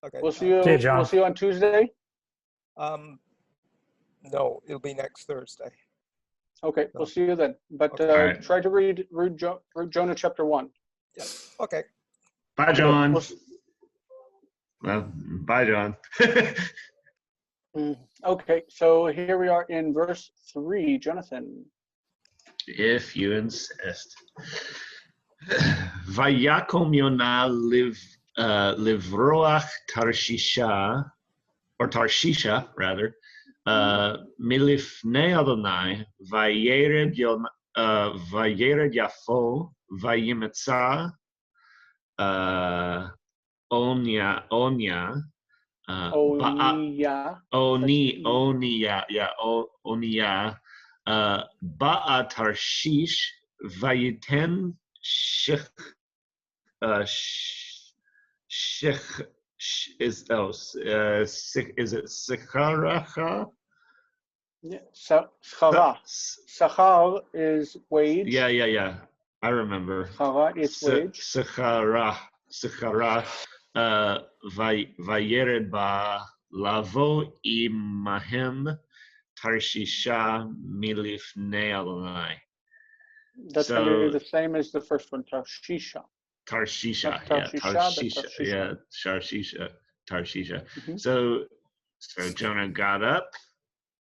Okay. We'll see you. John. We'll see you on Tuesday. No, it'll be next Thursday. Okay, we'll see you then. But right. Try to read Jonah chapter 1. Yeah. Okay. Bye, John. Well, bye, John. Okay, so here we are in verse 3. Jonathan. If you insist. Vayakom Yonah livroach Tarshisha, or Tarshisha rather, milifnei Adonai, vayered Yafo, vayimetza, Onya, Onia, Ba'a Tarshish, Vayiten Shech, is it Sicharacha? Yeah, Sachar is wage. Yeah. I remember. Sachar is wage. Sichara, Vayered ba lavo imahem Tarshisha milifnei Adonai. That's going to be the same as the first one, Tarshisha. Tarshisha. Mm-hmm. So Jonah got up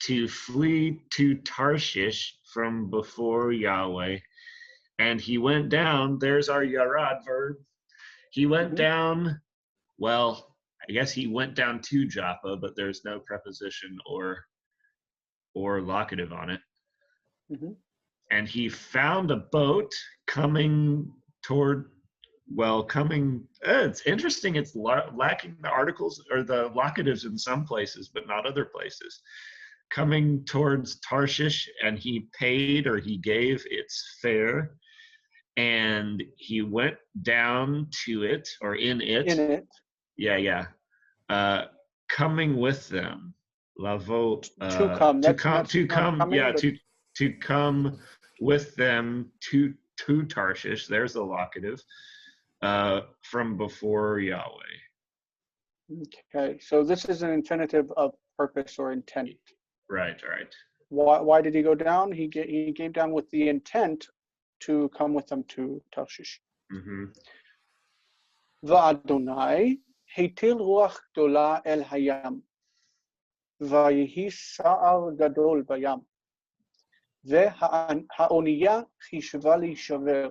to flee to Tarshish from before Yahweh, and he went down. There's our Yarad verb. He went down. Well, I guess he went down to Joppa, but there's no preposition or locative on it. Mm-hmm. And he found a boat coming toward. It's interesting. It's lacking the articles or the locatives in some places, but not other places. Coming towards Tarshish, and he paid or he gave its fare, and he went down to it or in it. Yeah. Coming with them. Lavo. To come with them to Tarshish. There's the locative. From before Yahweh. Okay, so this is an infinitive of purpose or intent. Right. Why did he go down? He came down with the intent to come with them to Tarshish. Va'adonai heitil ruach gdola el hayam, vayihi sa'ar gadol bayam, ve'ha'oniya chishva lishaver.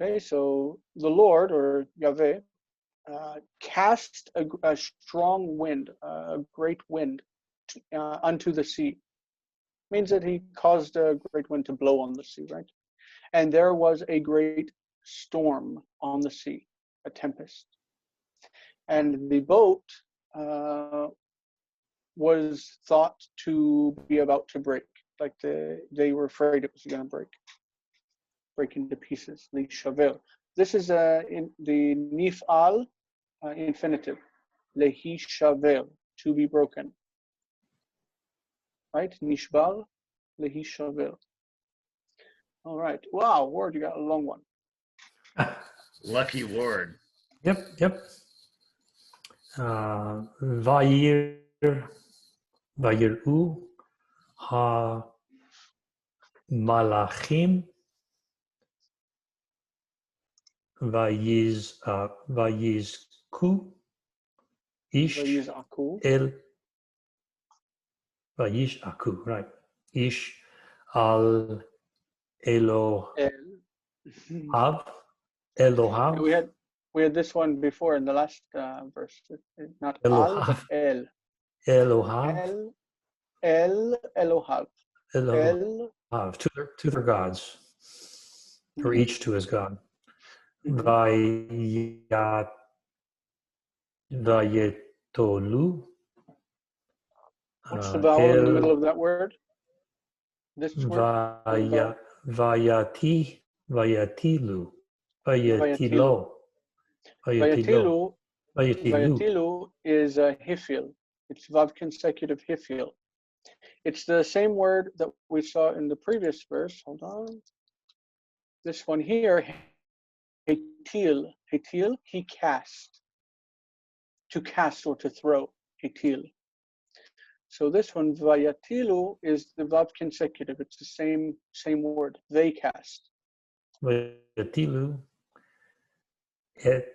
Okay, so the Lord, or Yahweh, cast a strong wind, a great wind, unto the sea. Means that he caused a great wind to blow on the sea, right? And there was a great storm on the sea, a tempest. And the boat was thought to be about to break, like they were afraid it was going to break into pieces. Lishaver. This is in the nif'al infinitive. Lehi shaver, to be broken. Right? Nishbar, lehi shaver. All right. Wow, Ward, you got a long one. Lucky Ward. Yep. Vayiru ha malachim vayizku ish el vayizku, right? Ish al Elohav. We had this one before in the last verse. Not Elohav. al, but el. Elohav. Elohav. Elohav. To their gods, or each to his god. Vayetolu. What's the vowel in the middle of that word? This word? Vayatilu. Vayatilo is a hifil. It's vav consecutive hifil. It's the same word that we saw in the previous verse. Hold on. This one here, hetil. Hetil, he cast. To cast or to throw. Hetil. So this one, vayatilu, is the vav consecutive. It's the same word. They cast. Vayatilu et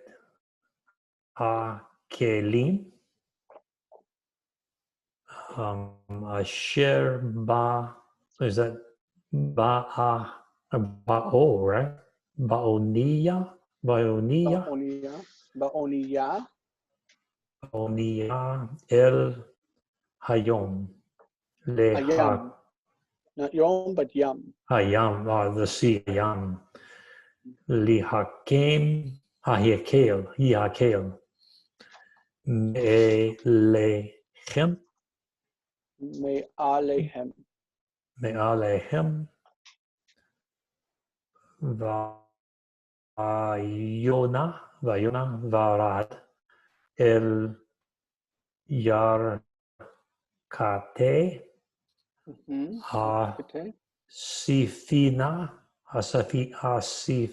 הכלים אשר is that ba'o, right? Baonia? Baonia. El hayom. Hayam. Not yom, but yam. Hayam, the sea, hayam. Lihakem, hihakel. Me'alechem. Me'alehem. Me'alehem. Vayona varad el yarkate ha-sifina hasfina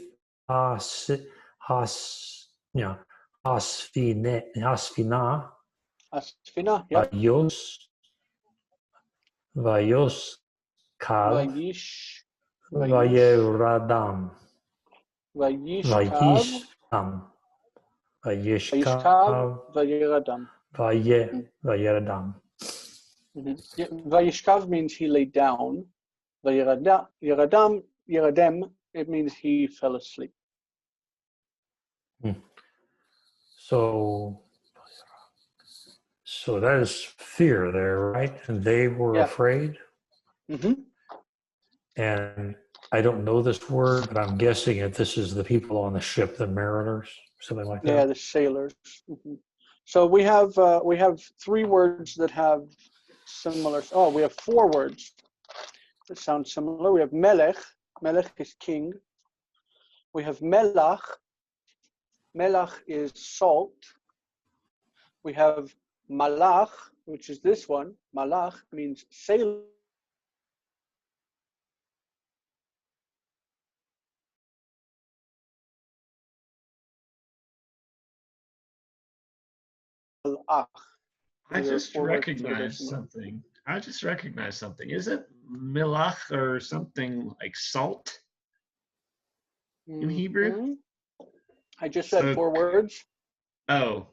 Asfina, yep. Vayos kal Vayish. Vayishkav Vayiradam. Vayeradam. Vayishkav means he lay down. Yeradem, it means he fell asleep. So that is fear there, right? And they were afraid. And I don't know this word, but I'm guessing that this is the people on the ship, the mariners, something like that. Yeah, the sailors. So we have 3 words that have similar. Oh, we have 4 words that sound similar. We have melech. Melech is king. We have melach. Melach is salt. We have malach, which is this one. Malach means sailor. I just recognized something. Is it milach or something like salt in Hebrew? I just said 4 words. Oh.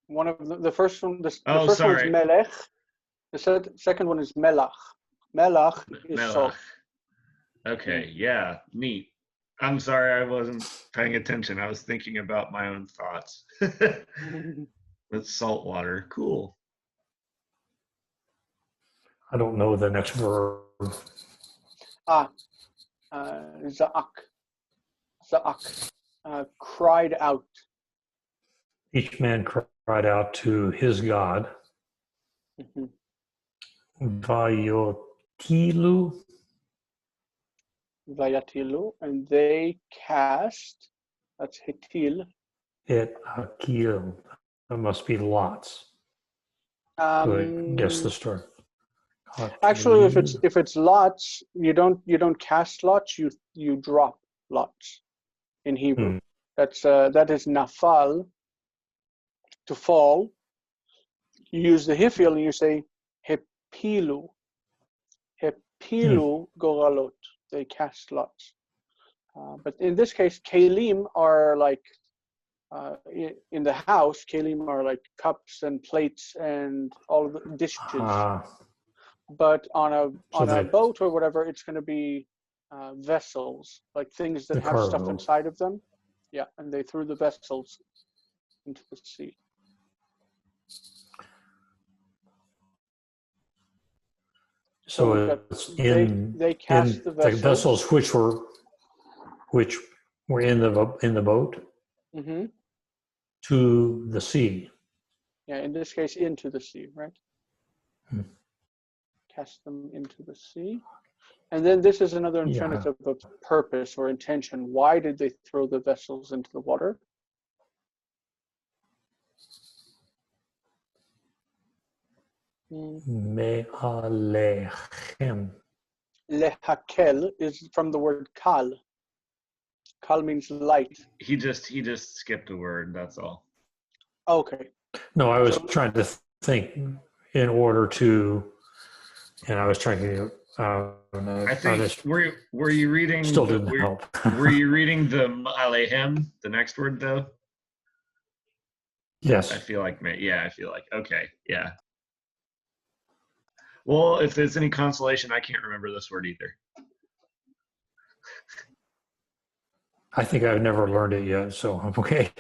One of the first one. The first one is melech. The second one is melach. Melach is salt. Okay. Yeah. Neat. I'm sorry, I wasn't paying attention. I was thinking about my own thoughts. That's salt water. Cool. I don't know the next verb. Za'ak. Za'ak. Cried out. Each man cried out to his God. Vayotilu. Vayatilu. And they cast. That's hitil. Et hakil. That must be lots. Guess the story. Actually, if it's lots, you don't cast lots. You drop lots in Hebrew. That is nafal, to fall. You use the hifil and you say hepilu. Hepilu goralot. They cast lots. But in this case, kelim are like in the house. Kelim are like cups and plates and all of the dishes. But on a boat or whatever, it's going to be vessels, like things that have stuff inside of them. Yeah, and they threw the vessels into the sea. So it's they cast the vessels which were in the boat to the sea. Yeah, in this case, into the sea, right? Cast them into the sea. And then this is another infinitive of purpose or intention. Why did they throw the vessels into the water? Me'alechem. Lehakel is from the word kal. Kal means light. He just skipped a word, that's all. Okay. No, I was trying to think in order to, and I was trying to. I think were you reading? Still didn't help. Were you reading the alehem, the next word though? Yes. I feel like, okay, yeah. Well, if there's any consolation, I can't remember this word either. I think I've never learned it yet, so I'm okay.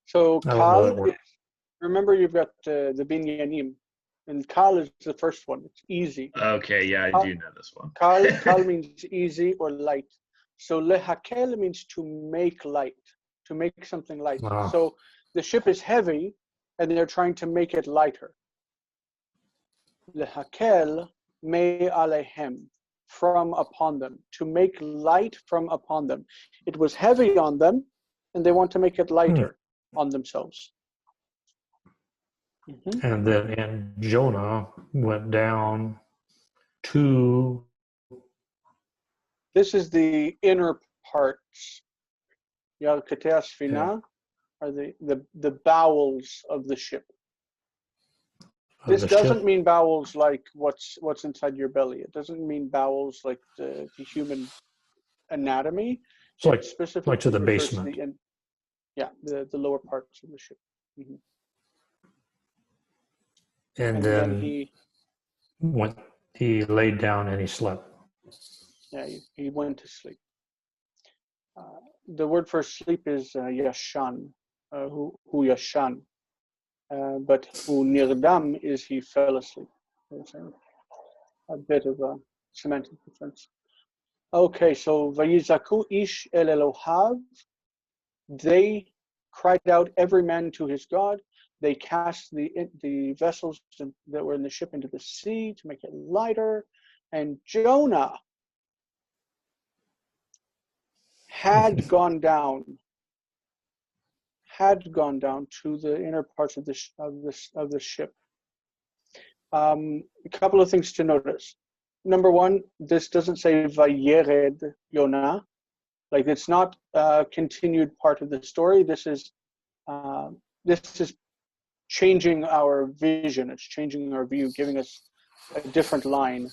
So I don't know that kal, word. remember you've got the binyanim, and kal is the first one. It's easy. Okay, yeah, I do know this one. Kal means easy or light. So lehakel means to make light, to make something light. Ah. So the ship is heavy, and they're trying to make it lighter. Lehakel me alehem, from upon them, to make light from upon them. It was heavy on them, and they want to make it lighter on themselves. And then in Jonah went down to. This is the inner parts. Yalkatei Sfina are the bowels of the ship. This doesn't mean bowels like what's inside your belly. It doesn't mean bowels like the human anatomy. It's specifically like to the basement. The lower parts of the ship. Mm-hmm. And then he laid down and he slept. Yeah, he went to sleep. The word for sleep is yashan, hu yashan. But hu nirdam is he fell asleep. A bit of a semantic difference. Okay, so vayizaku ish el Elohav. They cried out every man to his God. They cast the vessels that were in the ship into the sea to make it lighter. And Jonah had gone down to the inner parts of the ship. A couple of things to notice. Number one, this doesn't say Vayered Jonah, like it's not a continued part of the story. This is changing our vision. It's changing our view, giving us a different line.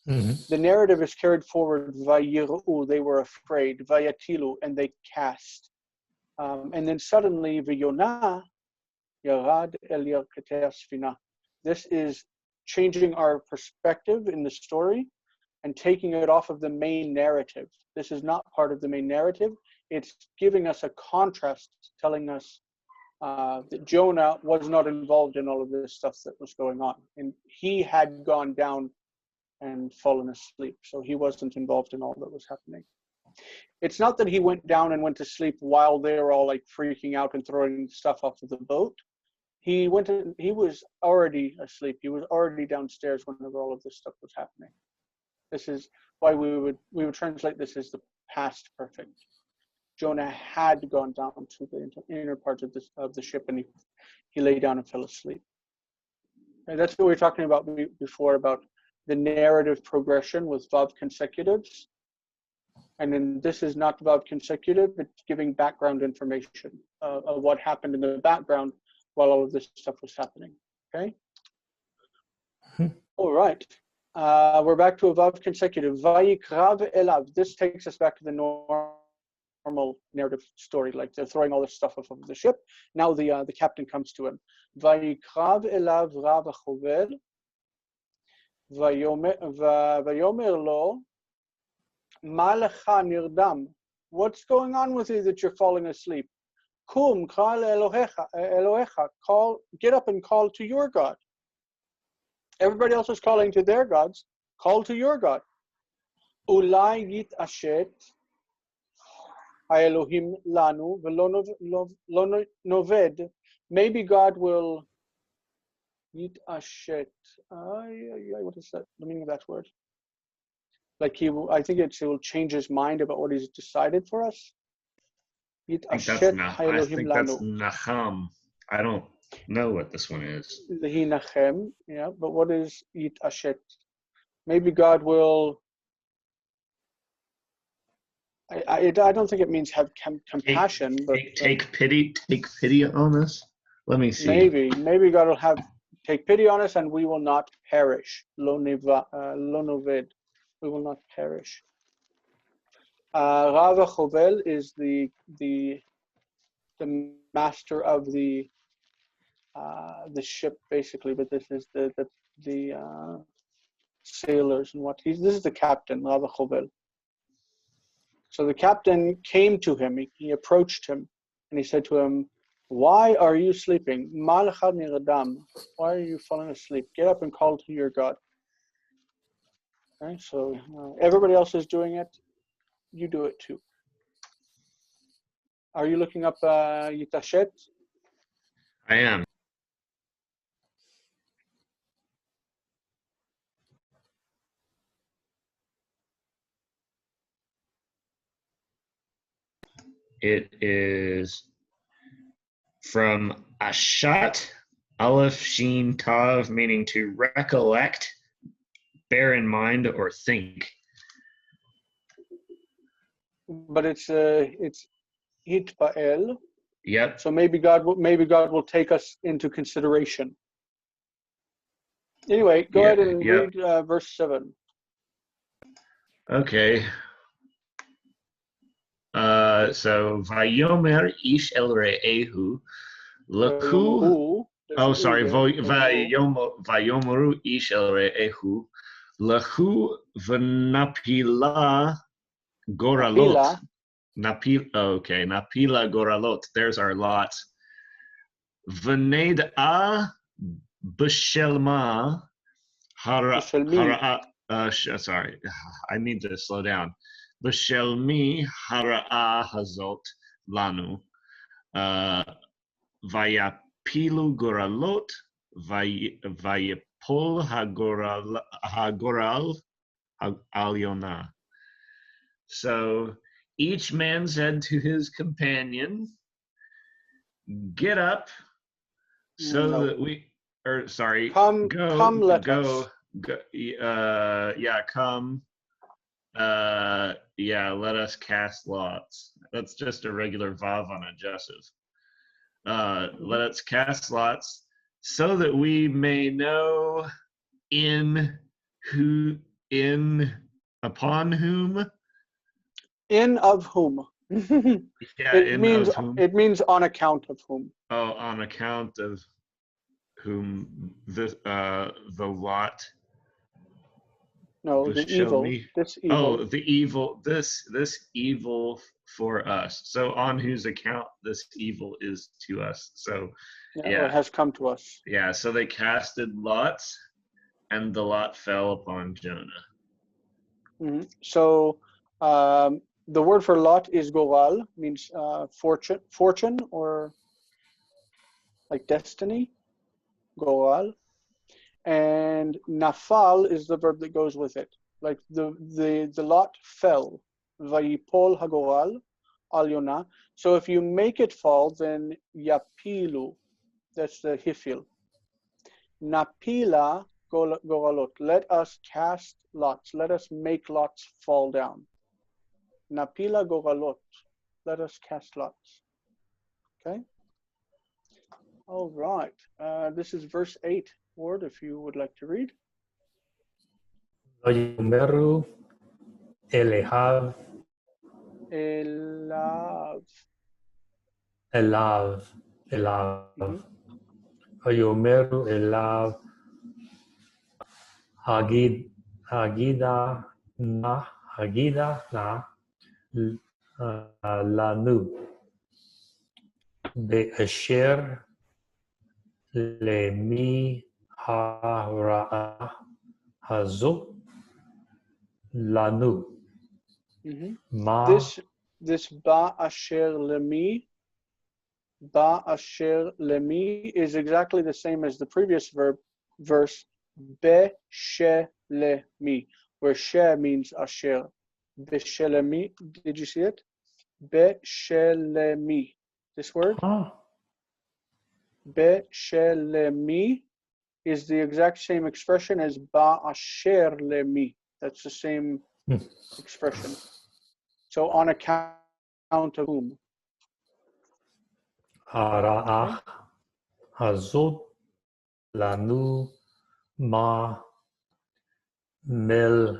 Mm-hmm. The narrative is carried forward. Vayiru, they were afraid. Vayatilu, and they cast. And then suddenly, Vayona yarad el yarkatei sfina. This is changing our perspective in the story and taking it off of the main narrative. This is not part of the main narrative. It's giving us a contrast, telling us that Jonah was not involved in all of this stuff that was going on. And he had gone down and fallen asleep. So he wasn't involved in all that was happening. It's not that he went down and went to sleep while they were all like freaking out and throwing stuff off of the boat. He was already asleep. He was already downstairs whenever all of this stuff was happening. This is why we would translate this as the past perfect. Jonah had gone down to the inner parts of the ship, and he lay down and fell asleep. And that's what we were talking about before, about the narrative progression with Vav consecutives. And then this is not Vav consecutive, it's giving background information of what happened in the background while all of this stuff was happening. Okay? All right. We're back to a Vav consecutive. Vayikrav elav. This takes us back to the normal narrative story, like they're throwing all this stuff off of the ship. Now the captain comes to him. Vayikrav elav rav chovel. Vayomer lo, ma lecha nirdam. What's going on with you that you're falling asleep? Kum kal Elohecha. Get up and call to your God. Everybody else is calling to their gods. Call to your God. Ulai yit ashet Elohim lanu v'lo noved. Maybe God will yit ashet. What is that? The meaning of that word? Like I think it will change his mind about what he's decided for us. I think that's Nacham. I don't know what this one is. Nachem, yeah, but what is Yit Ashet? Maybe God will. I don't think it means have compassion, but take pity on us. Let me see. Maybe God will take pity on us, and we will not perish. Lo noved, we will not perish. Rava Chovel is the the master of the ship, basically, but this is the sailors and what this is the captain, Rabbi Chovel. So the captain came to him, he approached him, and he said to him, "Why are you sleeping? Why are you falling asleep? Get up and call to your God." Okay, so everybody else is doing it, you do it too. Are you looking up Yitashet? I am. It is from Ashat, Aleph Shin Tav, meaning to recollect, bear in mind, or think. But it's Hitba'el. Yep. So maybe God will take us into consideration. Anyway, go ahead and read verse 7. Okay. So Vayomer Ish El Re'ehu Lachu. Oh, sorry. Vayomeru Ish El Re'ehu Lachu V'Napila Goralot. Napila Goralot. There's our lot. V'Ned'a B'Shelma sorry, I need to slow down. B'Shelmi Hara'a Hazot Lanu. Vayapilu Goralot. Vayapol Hagoral Al Yonah. So each man said to his companion, "Get up, so that we." Or sorry, come, let us. Come. Let us cast lots. That's just a regular vav on a jessuv. Let us cast lots, so that we may know upon whom. In of whom. It means on account of whom. Oh, on account of whom the lot. No, the evil. This evil. Oh, the evil. This evil for us. So on whose account this evil is to us. So or has come to us. Yeah. So they casted lots, and the lot fell upon Jonah. Mm-hmm. So the word for lot is goral, means fortune, or like destiny. Goral. And nafal is the verb that goes with it. Like the lot fell. Vayipol hagoral al Yonah. So if you make it fall, then yapilu. That's the hifil. Napila goralot. Let us cast lots. Let us make lots fall down. Napila goralot. Let us cast lots. Okay. All right. This is verse 8. Ward, if you would like to read. Vayomeru Elav. Vayomeru Elav Hagida na lanu be'asher lemi hara'a hazo lanu. This ba asher lemi is exactly the same as the previous verse be shelemi, where she means asher. Be shelemi, did you see it? Be shelemi. This word? Be shelemi is the exact same expression as ba asher lemi. That's the same expression. So on account of whom? Hara'ah hazot lanu ma mel.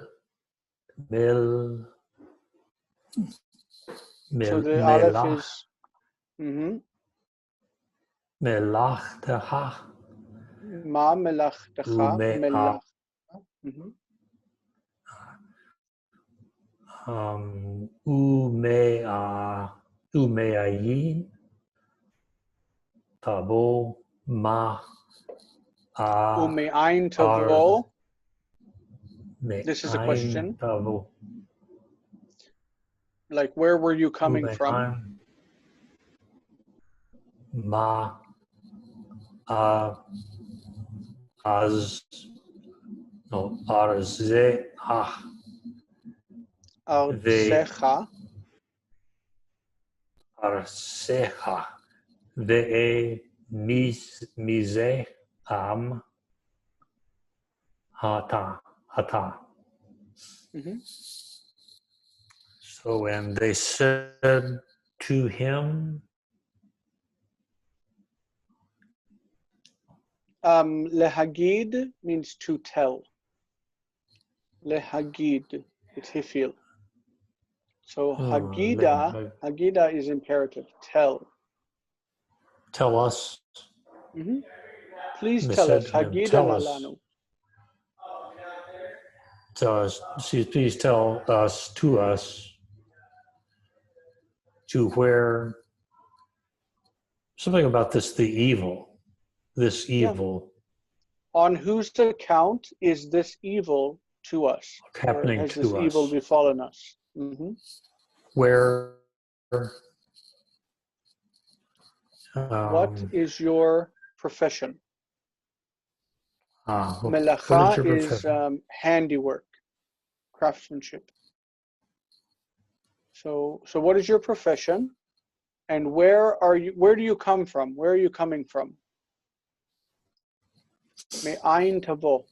So the Aleph is Mm-hmm. Melachtecha. Ma melachtecha. Umea. Melach. Mm-hmm. Umeayin. Tabo. Ma. Ume'ain tavo. This is a Me'ayin question. tavo. Like, where were you coming from? Ume'ayin. Ma. Az. No. Arze. Arsecha. Arsecha. Ve'e mise am hata. Mm-hmm. So, and they said to him, Lehagid means to tell. Lehagid, it's hifil. So Hagida is imperative. Tell. tell us. Mm-hmm. Please They tell said us. to him, Hagida tell us. lalanu. Tell us. Please tell us to where. Something about this evil. On whose account is this evil to us? Happening has to this evil us. befallen us? Mm-hmm. Where. What is your profession? What Melacha is is your handiwork, craftsmanship. So what is your profession? And where do you come from? Where are you coming from? Me'ayin tavo.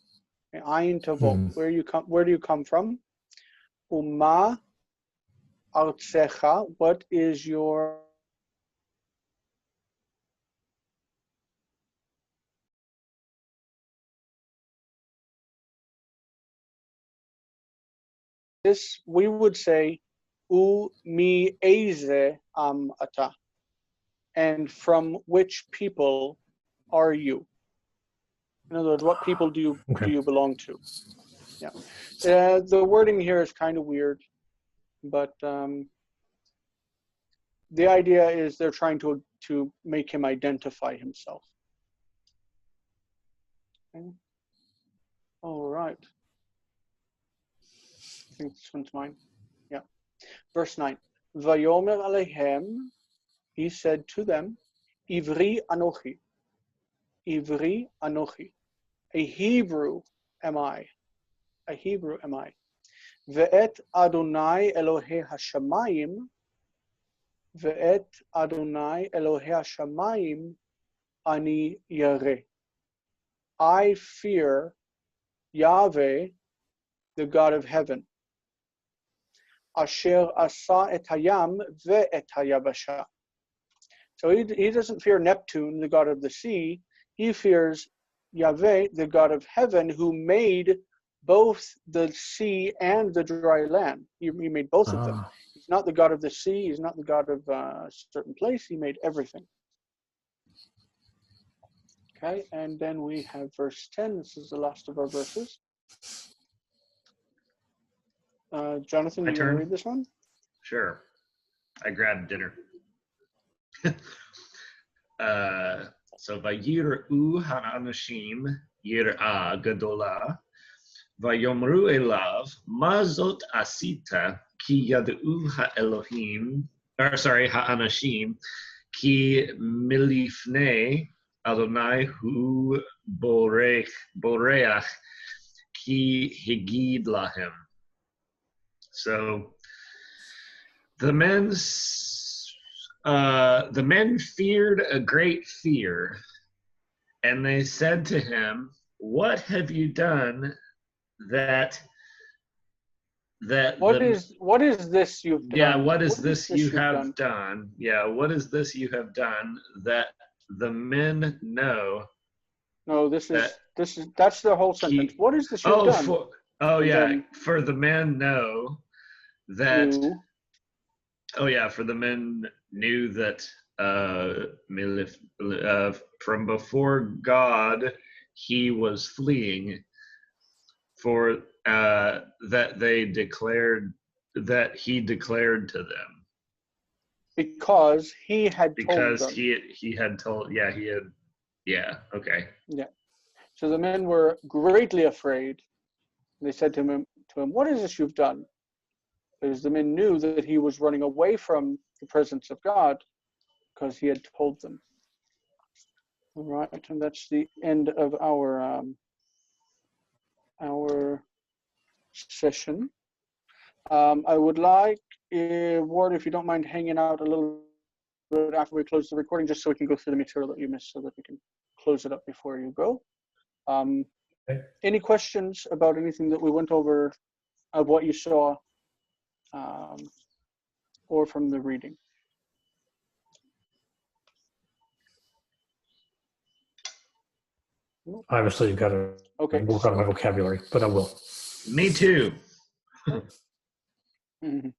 Me'ayin tavo. Where do you come from? Uma artsecha. What is your this? We would say U mi eze am ata. And from which people are you? In other words, what people do you belong to? Yeah. The wording here is kind of weird, but the idea is they're trying to make him identify himself. Okay. All right. I think this one's mine. Yeah. Verse 9. Vayomer alehem, he said to them, Ivri anochi. Ivri anochi. A Hebrew am I. A Hebrew am I. Ve'et Adonai Elohei Hashamayim. Ve'et Adonai Elohei Hashamayim ani yareh. I fear Yahweh, the God of heaven. Asher asa et hayam ve'et hayabasha. So he doesn't fear Neptune, the God of the sea. He fears Yahweh, the God of heaven, who made both the sea and the dry land. He made both of them. He's not the God of the sea. He's not the God of a certain place. He made everything. Okay, and then we have verse 10. This is the last of our verses. Jonathan, you want to read this one? Sure. I grabbed dinner. So vayir'u ha'anashim yir'a gadola vayomru elav ma zot asita ki yad'u ha'anashim ki milifnei Adonai hu boreach ki higid lahem. So the men feared a great fear, and they said to him, "What have you done that what is this you've done? Yeah, what is this you have done? Yeah, what is this you have done that the men know?" No, that's the whole sentence. What is this you've done? For the men know that. For the men knew that from before God he was fleeing, for that he declared to them. Because he had told Because them. he had told, okay. Yeah. So the men were greatly afraid. They said to him, "What is this you've done?" Because the men knew that he was running away from the presence of God, because he had told them. All right, and that's the end of our session. I would like, Ward, if you don't mind hanging out a little bit after we close the recording, just so we can go through the material that you missed, so that we can close it up before you go. Okay. Any questions about anything that we went over, of what you saw, or from the reading? Obviously, you've got to work on my vocabulary, but I will. Me too. Mm-hmm.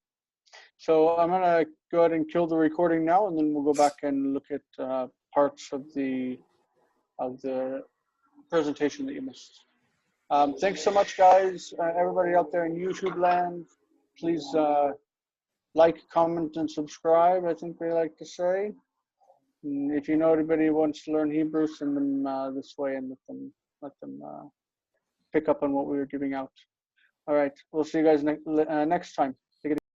So I'm going to go ahead and kill the recording now, and then we'll go back and look at parts of the presentation that you missed. Thanks so much, guys. Everybody out there in YouTube land, please like, comment, and subscribe, I think they like to say. And if you know anybody who wants to learn Hebrew, send them this way and let them pick up on what we were giving out. All right, we'll see you guys next time.